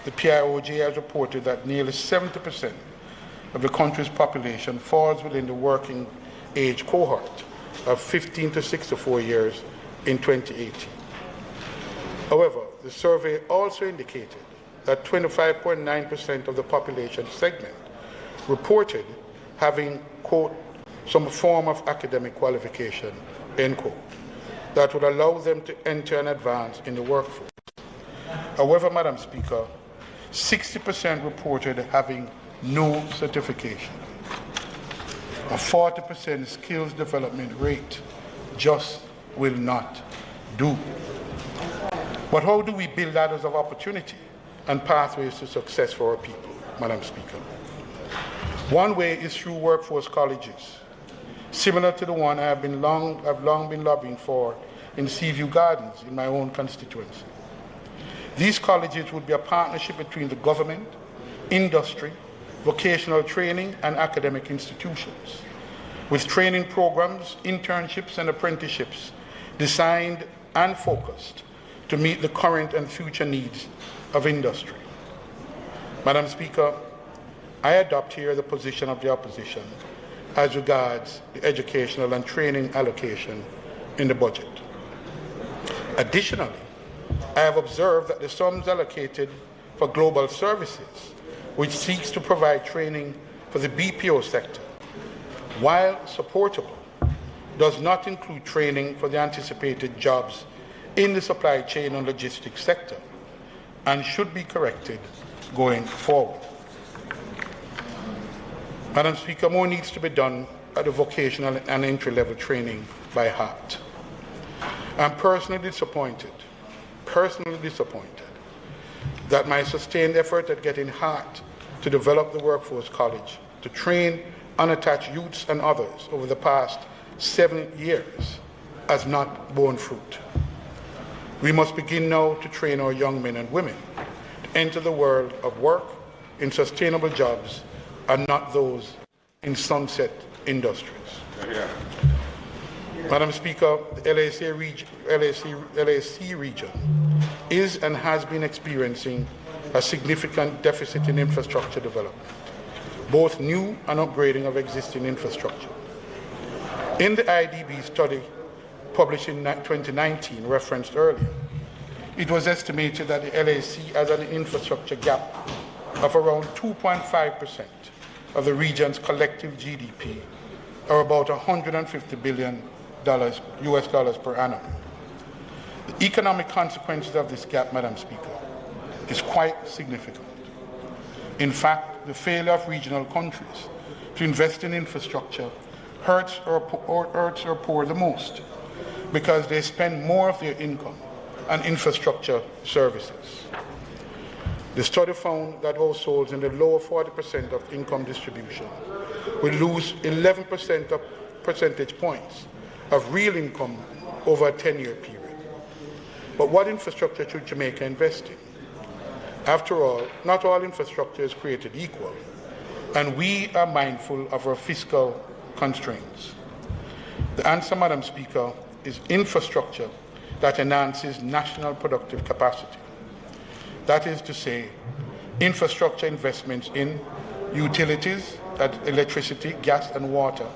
I: the PIOJ has reported that nearly 70% of the country's population falls within the working age cohort of 15 to 64 years in 2018. However, the survey also indicated that 25.9% of the population segment reported having, quote, some form of academic qualification, end quote, that would allow them to enter and advance in the workforce. However, Madam Speaker, 60% reported having no certification. A 40% skills development rate just will not do. But how do we build ladders of opportunity and pathways to success for our people, Madam Speaker? One way is through workforce colleges, similar to the one I've long been lobbying for in Seaview Gardens in my own constituency. These colleges would be a partnership between the government, industry, vocational training, and academic institutions, with training programs, internships, and apprenticeships designed and focused to meet the current and future needs of industry. Madam Speaker, I adopt here the position of the opposition as regards the educational and training allocation in the budget. Additionally, I have observed that the sums allocated for global services, which seeks to provide training for the BPO sector, while supportable, does not include training for the anticipated jobs in the supply chain and logistics sector, and should be corrected going forward. Madam Speaker, more needs to be done at the vocational and entry-level training by heart. I'm personally disappointed that my sustained effort at getting HEART to develop the Workforce College to train unattached youths and others over the past 7 years has not borne fruit. We must begin now to train our young men and women to enter the world of work in sustainable jobs and not those in sunset industries. Yeah. Madam Speaker, the LAC region is and has been experiencing a significant deficit in infrastructure development, both new and upgrading of existing infrastructure. In the IDB study published in 2019, referenced earlier, it was estimated that the LAC has an infrastructure gap of around 2.5% of the region's collective GDP, or about $150 billion US dollars per annum. The economic consequences of this gap, Madam Speaker, is quite significant. In fact, the failure of regional countries to invest in infrastructure hurts our poor the most, because they spend more of their income on infrastructure services. The study found that households in the lower 40% of income distribution will lose 11 percentage points of real income over a 10-year period. But what infrastructure should Jamaica invest in? After all, not all infrastructure is created equal, and we are mindful of our fiscal constraints. The answer, Madam Speaker, is infrastructure that enhances national productive capacity. That is to say, infrastructure investments in utilities, that's electricity, gas and water,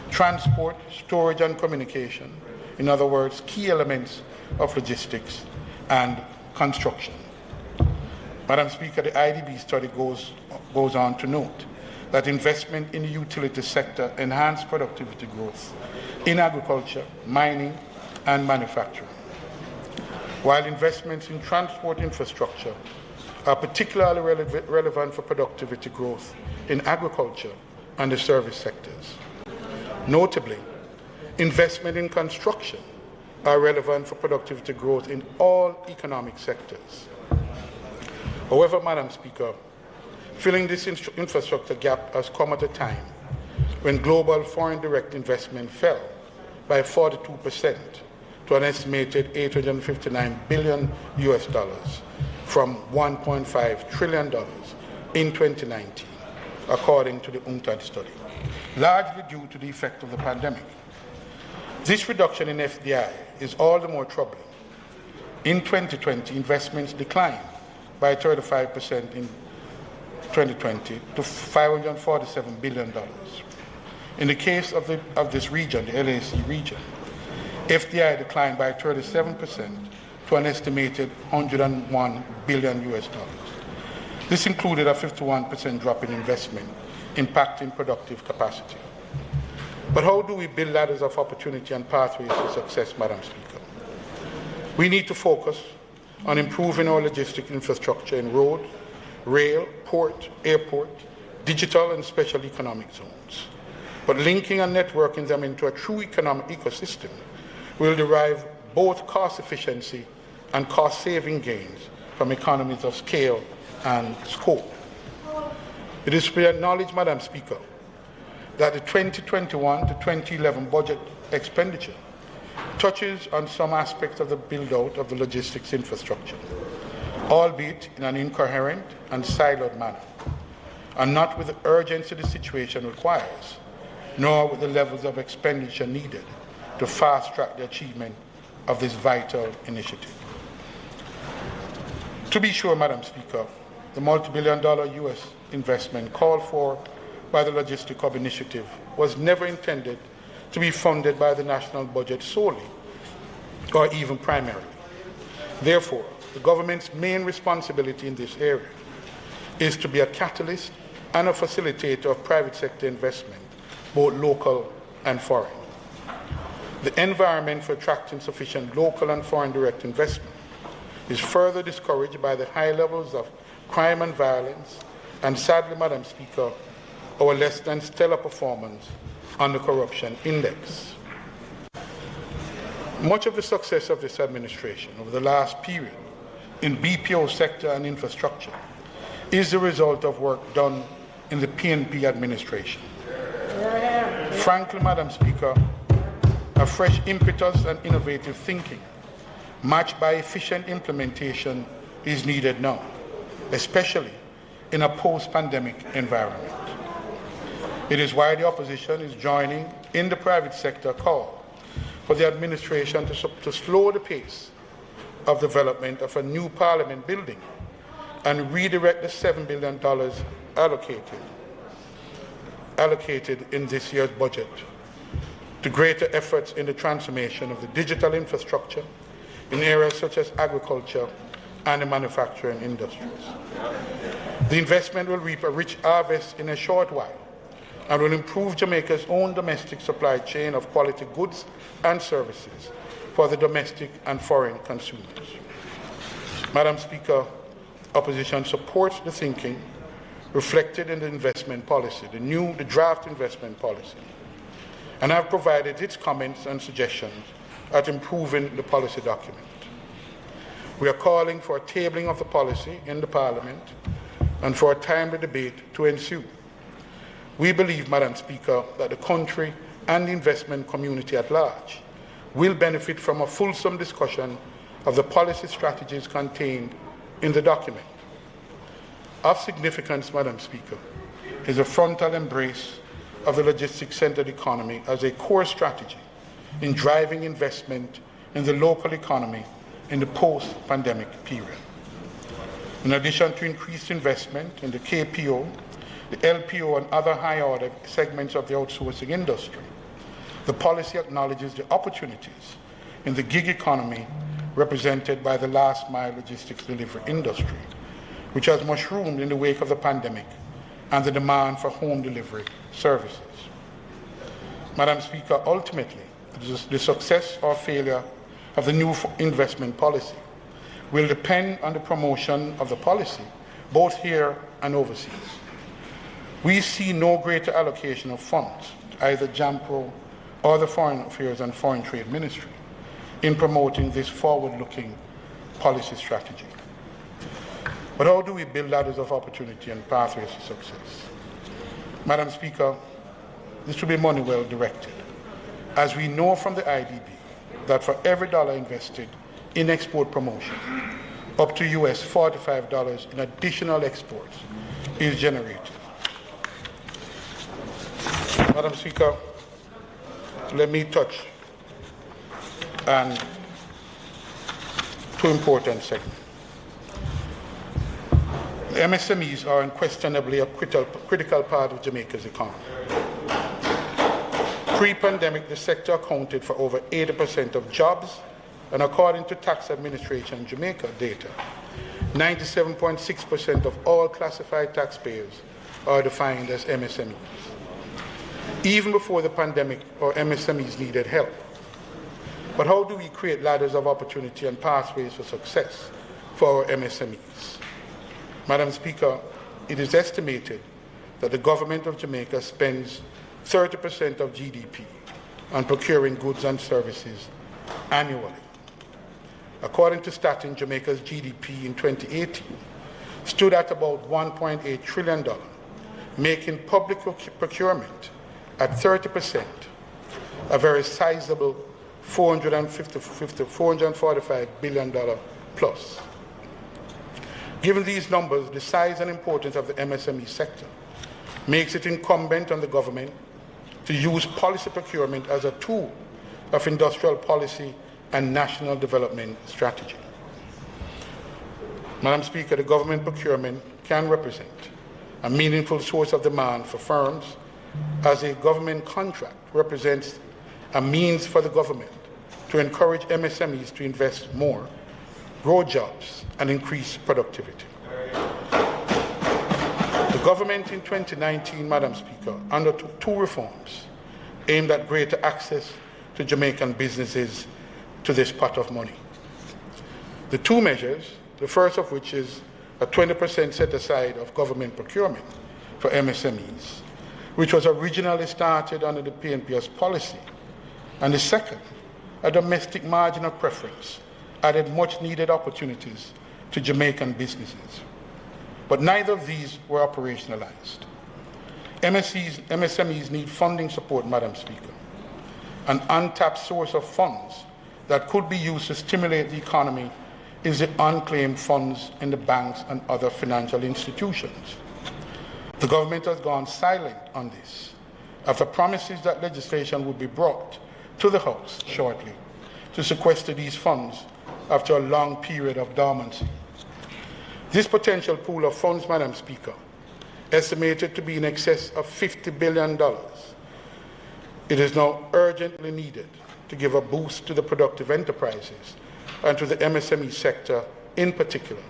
I: transport, storage and communication, in other words, key elements of logistics and construction. Madam Speaker, the IDB study goes on to note that investment in the utility sector enhances productivity growth in agriculture, mining and manufacturing, while investments in transport infrastructure are particularly relevant for productivity growth in agriculture and the service sectors. Notably, investment in construction are relevant for productivity growth in all economic sectors. However, Madam Speaker, filling this infrastructure gap has come at a time when global foreign direct investment fell by 42% to an estimated $859 billion from $1.5 trillion in 2019, according to the UNCTAD study, largely due to the effect of the pandemic. This reduction in FDI is all the more troubling. In 2020, investments declined by 35% in 2020 to $547 billion. In the case of this region, the LAC region, FDI declined by 37% to an estimated $101 billion. This included a 51% drop in investment, impacting productive capacity. But how do we build ladders of opportunity and pathways to success, Madam Speaker? We need to focus on improving our logistic infrastructure in road, rail, port, airport, digital and special economic zones. But linking and networking them into a true economic ecosystem will derive both cost efficiency and cost-saving gains from economies of scale and scope. It is to be acknowledged, Madam Speaker, that the 2021 to 2011 budget expenditure touches on some aspects of the build-out of the logistics infrastructure, albeit in an incoherent and siloed manner, and not with the urgency the situation requires, nor with the levels of expenditure needed to fast-track the achievement of this vital initiative. To be sure, Madam Speaker, the multi-billion-dollar U.S. investment called for by the Logistic Hub Initiative was never intended to be funded by the national budget solely, or even primarily. Therefore, the government's main responsibility in this area is to be a catalyst and a facilitator of private sector investment, both local and foreign. The environment for attracting sufficient local and foreign direct investment is further discouraged by the high levels of crime and violence, and sadly, Madam Speaker, our less than stellar performance on the corruption index. Much of the success of this administration over the last period in BPO sector and infrastructure is the result of work done in the PNP administration. Frankly, Madam Speaker, a fresh impetus and innovative thinking, matched by efficient implementation, is needed now, especially in a post-pandemic environment. It is why the opposition is joining in the private sector call for the administration to slow the pace of development of a new parliament building and redirect the $7 billion allocated in this year's budget to greater efforts in the transformation of the digital infrastructure in areas such as agriculture and the manufacturing industries. The investment will reap a rich harvest in a short while and will improve Jamaica's own domestic supply chain of quality goods and services for the domestic and foreign consumers. Madam Speaker, opposition supports the thinking reflected in the investment policy, the draft investment policy, and have provided its comments and suggestions at improving the policy document. We are calling for a tabling of the policy in the Parliament and for a timely debate to ensue. We believe, Madam Speaker, that the country and the investment community at large will benefit from a fulsome discussion of the policy strategies contained in the document. Of significance, Madam Speaker, is a frontal embrace of the logistics-centered economy as a core strategy in driving investment in the local economy in the post-pandemic period. In addition to increased investment in the KPO, the LPO and other high-order segments of the outsourcing industry, the policy acknowledges the opportunities in the gig economy represented by the last-mile logistics delivery industry, which has mushroomed in the wake of the pandemic and the demand for home delivery services. Madam Speaker, ultimately, the success or failure of the new investment policy will depend on the promotion of the policy, both here and overseas. We see no greater allocation of funds, either JAMPRO or the Foreign Affairs and Foreign Trade Ministry, in promoting this forward-looking policy strategy. But how do we build ladders of opportunity and pathways to success? Madam Speaker, this will be money well directed, as we know from the IDB that for every dollar invested in export promotion, up to US $45 in additional exports is generated. Madam Speaker, let me touch on two important segments. MSMEs are unquestionably a critical part of Jamaica's economy. Pre-pandemic, the sector accounted for over 80% of jobs, and according to Tax Administration Jamaica data, 97.6% of all classified taxpayers are defined as MSMEs. Even before the pandemic, our MSMEs needed help. But how do we create ladders of opportunity and pathways for success for our MSMEs? Madam Speaker, it is estimated that the government of Jamaica spends 30% of GDP on procuring goods and services annually. According to Statin, Jamaica's GDP in 2018 stood at about $1.8 trillion, making public procurement at 30% a very sizable $445 billion plus. Given these numbers, the size and importance of the MSME sector makes it incumbent on the government to use policy procurement as a tool of industrial policy and national development strategy. Madam Speaker, the government procurement can represent a meaningful source of demand for firms, as a government contract represents a means for the government to encourage MSMEs to invest more, grow jobs, and increase productivity. The government in 2019, Madam Speaker, undertook two reforms aimed at greater access to Jamaican businesses to this pot of money. The two measures, the first of which is a 20% set aside of government procurement for MSMEs, which was originally started under the PNPS policy, and the second, a domestic margin of preference, added much needed opportunities to Jamaican businesses. But neither of these were operationalized. MSMEs need funding support, Madam Speaker. An untapped source of funds that could be used to stimulate the economy is the unclaimed funds in the banks and other financial institutions. The government has gone silent on this after promises that legislation would be brought to the House shortly to sequester these funds after a long period of dormancy. This potential pool of funds, Madam Speaker, estimated to be in excess of $50 billion, it is now urgently needed to give a boost to the productive enterprises and to the MSME sector in particular,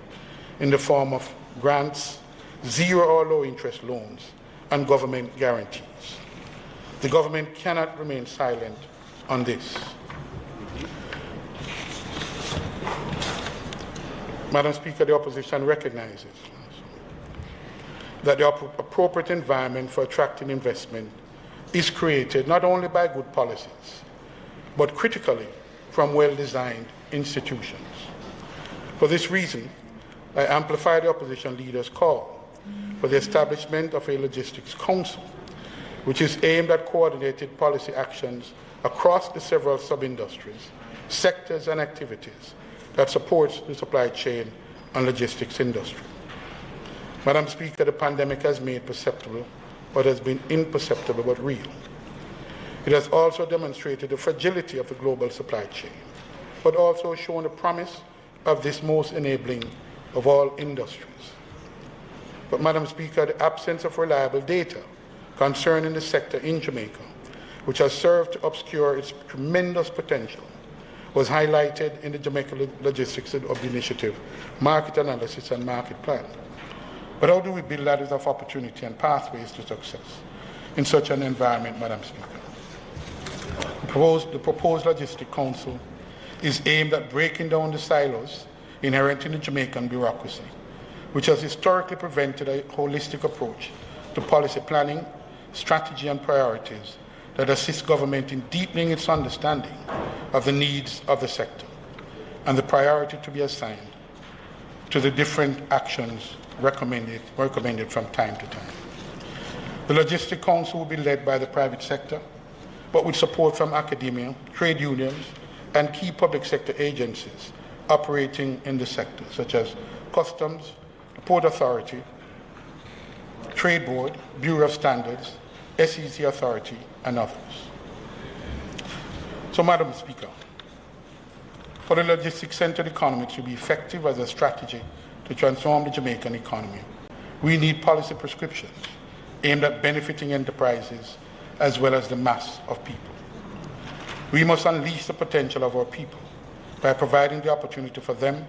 I: in the form of grants, zero or low interest loans, and government guarantees. The government cannot remain silent on this. Madam Speaker, the opposition recognizes that the appropriate environment for attracting investment is created not only by good policies, but critically from well-designed institutions. For this reason, I amplify the opposition leader's call for the establishment of a logistics council, which is aimed at coordinated policy actions across the several sub-industries, sectors and activities that supports the supply chain and logistics industry. Madam Speaker, the pandemic has made perceptible what has been imperceptible but real. It has also demonstrated the fragility of the global supply chain, but also shown the promise of this most enabling of all industries. But Madam Speaker, the absence of reliable data concerning the sector in Jamaica, which has served to obscure its tremendous potential, was highlighted in the Jamaica Logistics of the Initiative, Market Analysis and Market Plan. But how do we build ladders of opportunity and pathways to success in such an environment, Madam Speaker? The proposed Logistic Council is aimed at breaking down the silos inherent in the Jamaican bureaucracy, which has historically prevented a holistic approach to policy planning, strategy and priorities that assist government in deepening its understanding of the needs of the sector and the priority to be assigned to the different actions recommended from time to time. The Logistic Council will be led by the private sector, but with support from academia, trade unions, and key public sector agencies operating in the sector, such as Customs, the Port Authority, Trade Board, Bureau of Standards, SEC Authority, and others. So, Madam Speaker, for the logistics-centered economy to be effective as a strategy to transform the Jamaican economy, we need policy prescriptions aimed at benefiting enterprises as well as the mass of people. We must unleash the potential of our people by providing the opportunity for them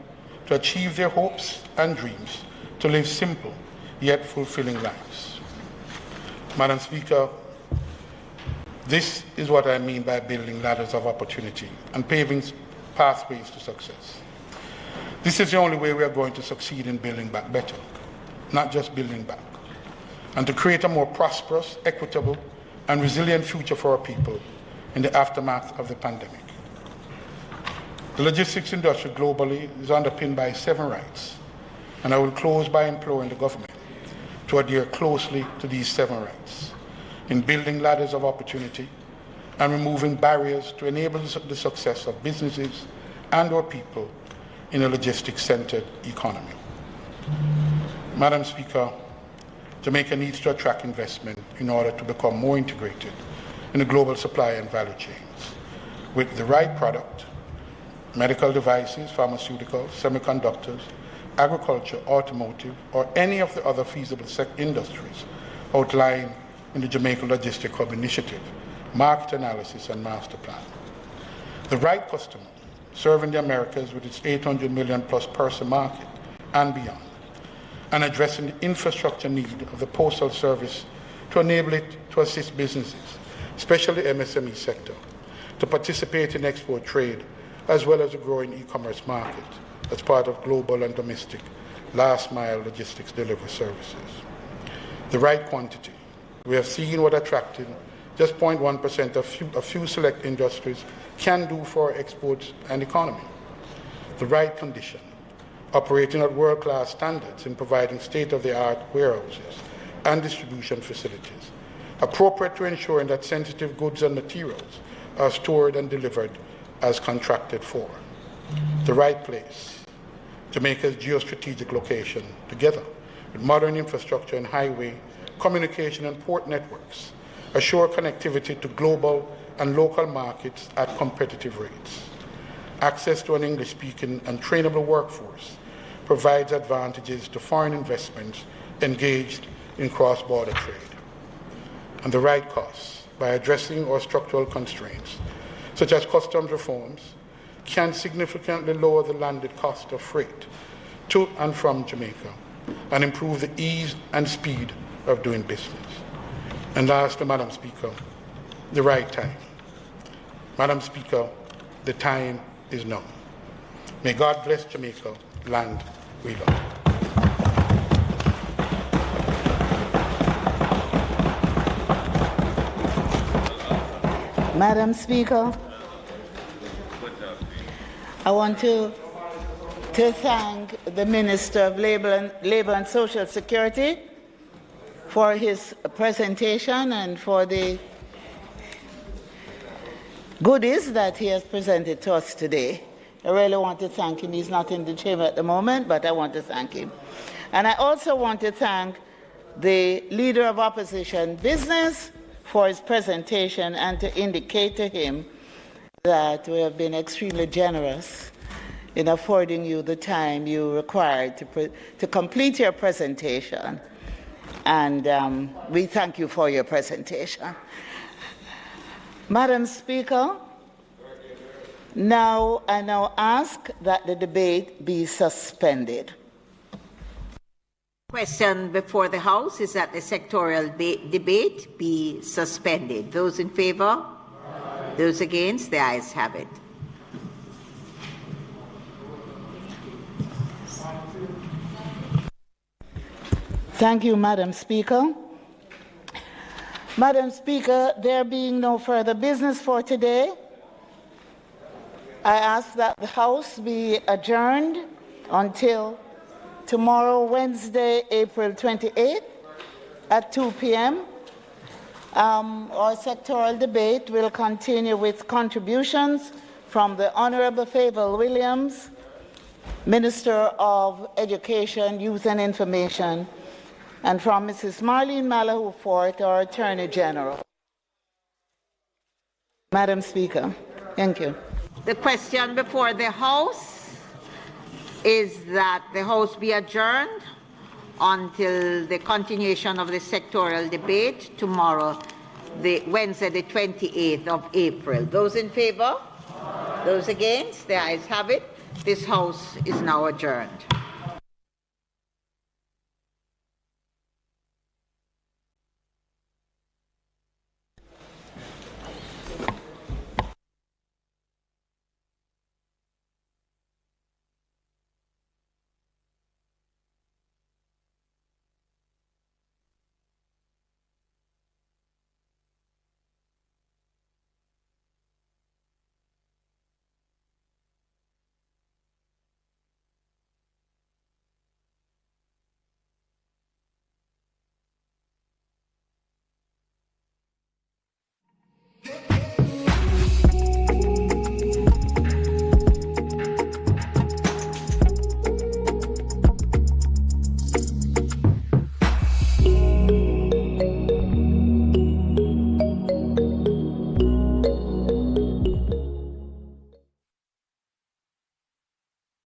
I: to achieve their hopes and dreams, to live simple yet fulfilling lives. Madam Speaker, this is what I mean by building ladders of opportunity and paving pathways to success. This is the only way we are going to succeed in building back better, not just building back, and to create a more prosperous, equitable, and resilient future for our people in the aftermath of the pandemic. The logistics industry globally is underpinned by 7 rights, and I will close by imploring the government to adhere closely to these 7 rights in building ladders of opportunity and removing barriers to enable the success of businesses and our people in a logistics-centered economy. Madam Speaker, Jamaica needs to attract investment in order to become more integrated in the global supply and value chains with the right product, medical devices, pharmaceuticals, semiconductors, agriculture, automotive, or any of the other feasible industries outlined in the Jamaica Logistic Hub Initiative, market analysis and master plan. The right customer, serving the Americas with its 800 million plus person market and beyond, and addressing the infrastructure need of the postal service to enable it to assist businesses, especially the MSME sector, to participate in export trade as well as the growing e-commerce market as part of global and domestic last-mile logistics delivery services. The right quantity. We have seen what attracting just 0.1% of a few select industries can do for our exports and economy. The right condition. Operating at world-class standards in providing state-of-the-art warehouses and distribution facilities, appropriate to ensuring that sensitive goods and materials are stored and delivered as contracted for. The right place. Jamaica's geostrategic location, together with modern infrastructure and highway, communication and port networks, assure connectivity to global and local markets at competitive rates. Access to an English-speaking and trainable workforce provides advantages to foreign investments engaged in cross-border trade. And the right costs, by addressing our structural constraints, such as customs reforms, can significantly lower the landed cost of freight to and from Jamaica and improve the ease and speed of doing business. And lastly, Madam Speaker, the right time. Madam Speaker, the time is now. May God bless Jamaica, land we love.
F: Madam Speaker, I want to thank the Minister of Labor and Social Security for his presentation and for the goodies that he has presented to us today. I really want to thank him. He's not in the chamber at the moment, but I want to thank him. And I also want to thank the Leader of Opposition Business for his presentation and to indicate to him that we have been extremely generous in affording you the time you required to complete your presentation. And we thank you for your presentation. Madam Speaker, I now ask that the debate be suspended.
B: Question before the House is that the sectorial debate be suspended. Those in favor? Aye. Those against? The ayes have it.
F: Thank you, Madam Speaker. Madam Speaker, there being no further business for today, I ask that the House be adjourned until tomorrow, Wednesday, April 28th at 2 p.m. Our sectoral debate will continue with contributions from the Honorable Favour Williams, Minister of Education, Youth and Information, and from Mrs. Marlene Malahoo Fort, our Attorney General. Madam Speaker, thank you.
B: The question before the House is that the House be adjourned until the continuation of the sectoral debate tomorrow, Wednesday, the 28th of April. Those in favour? Those against? The ayes have it. This House is now adjourned.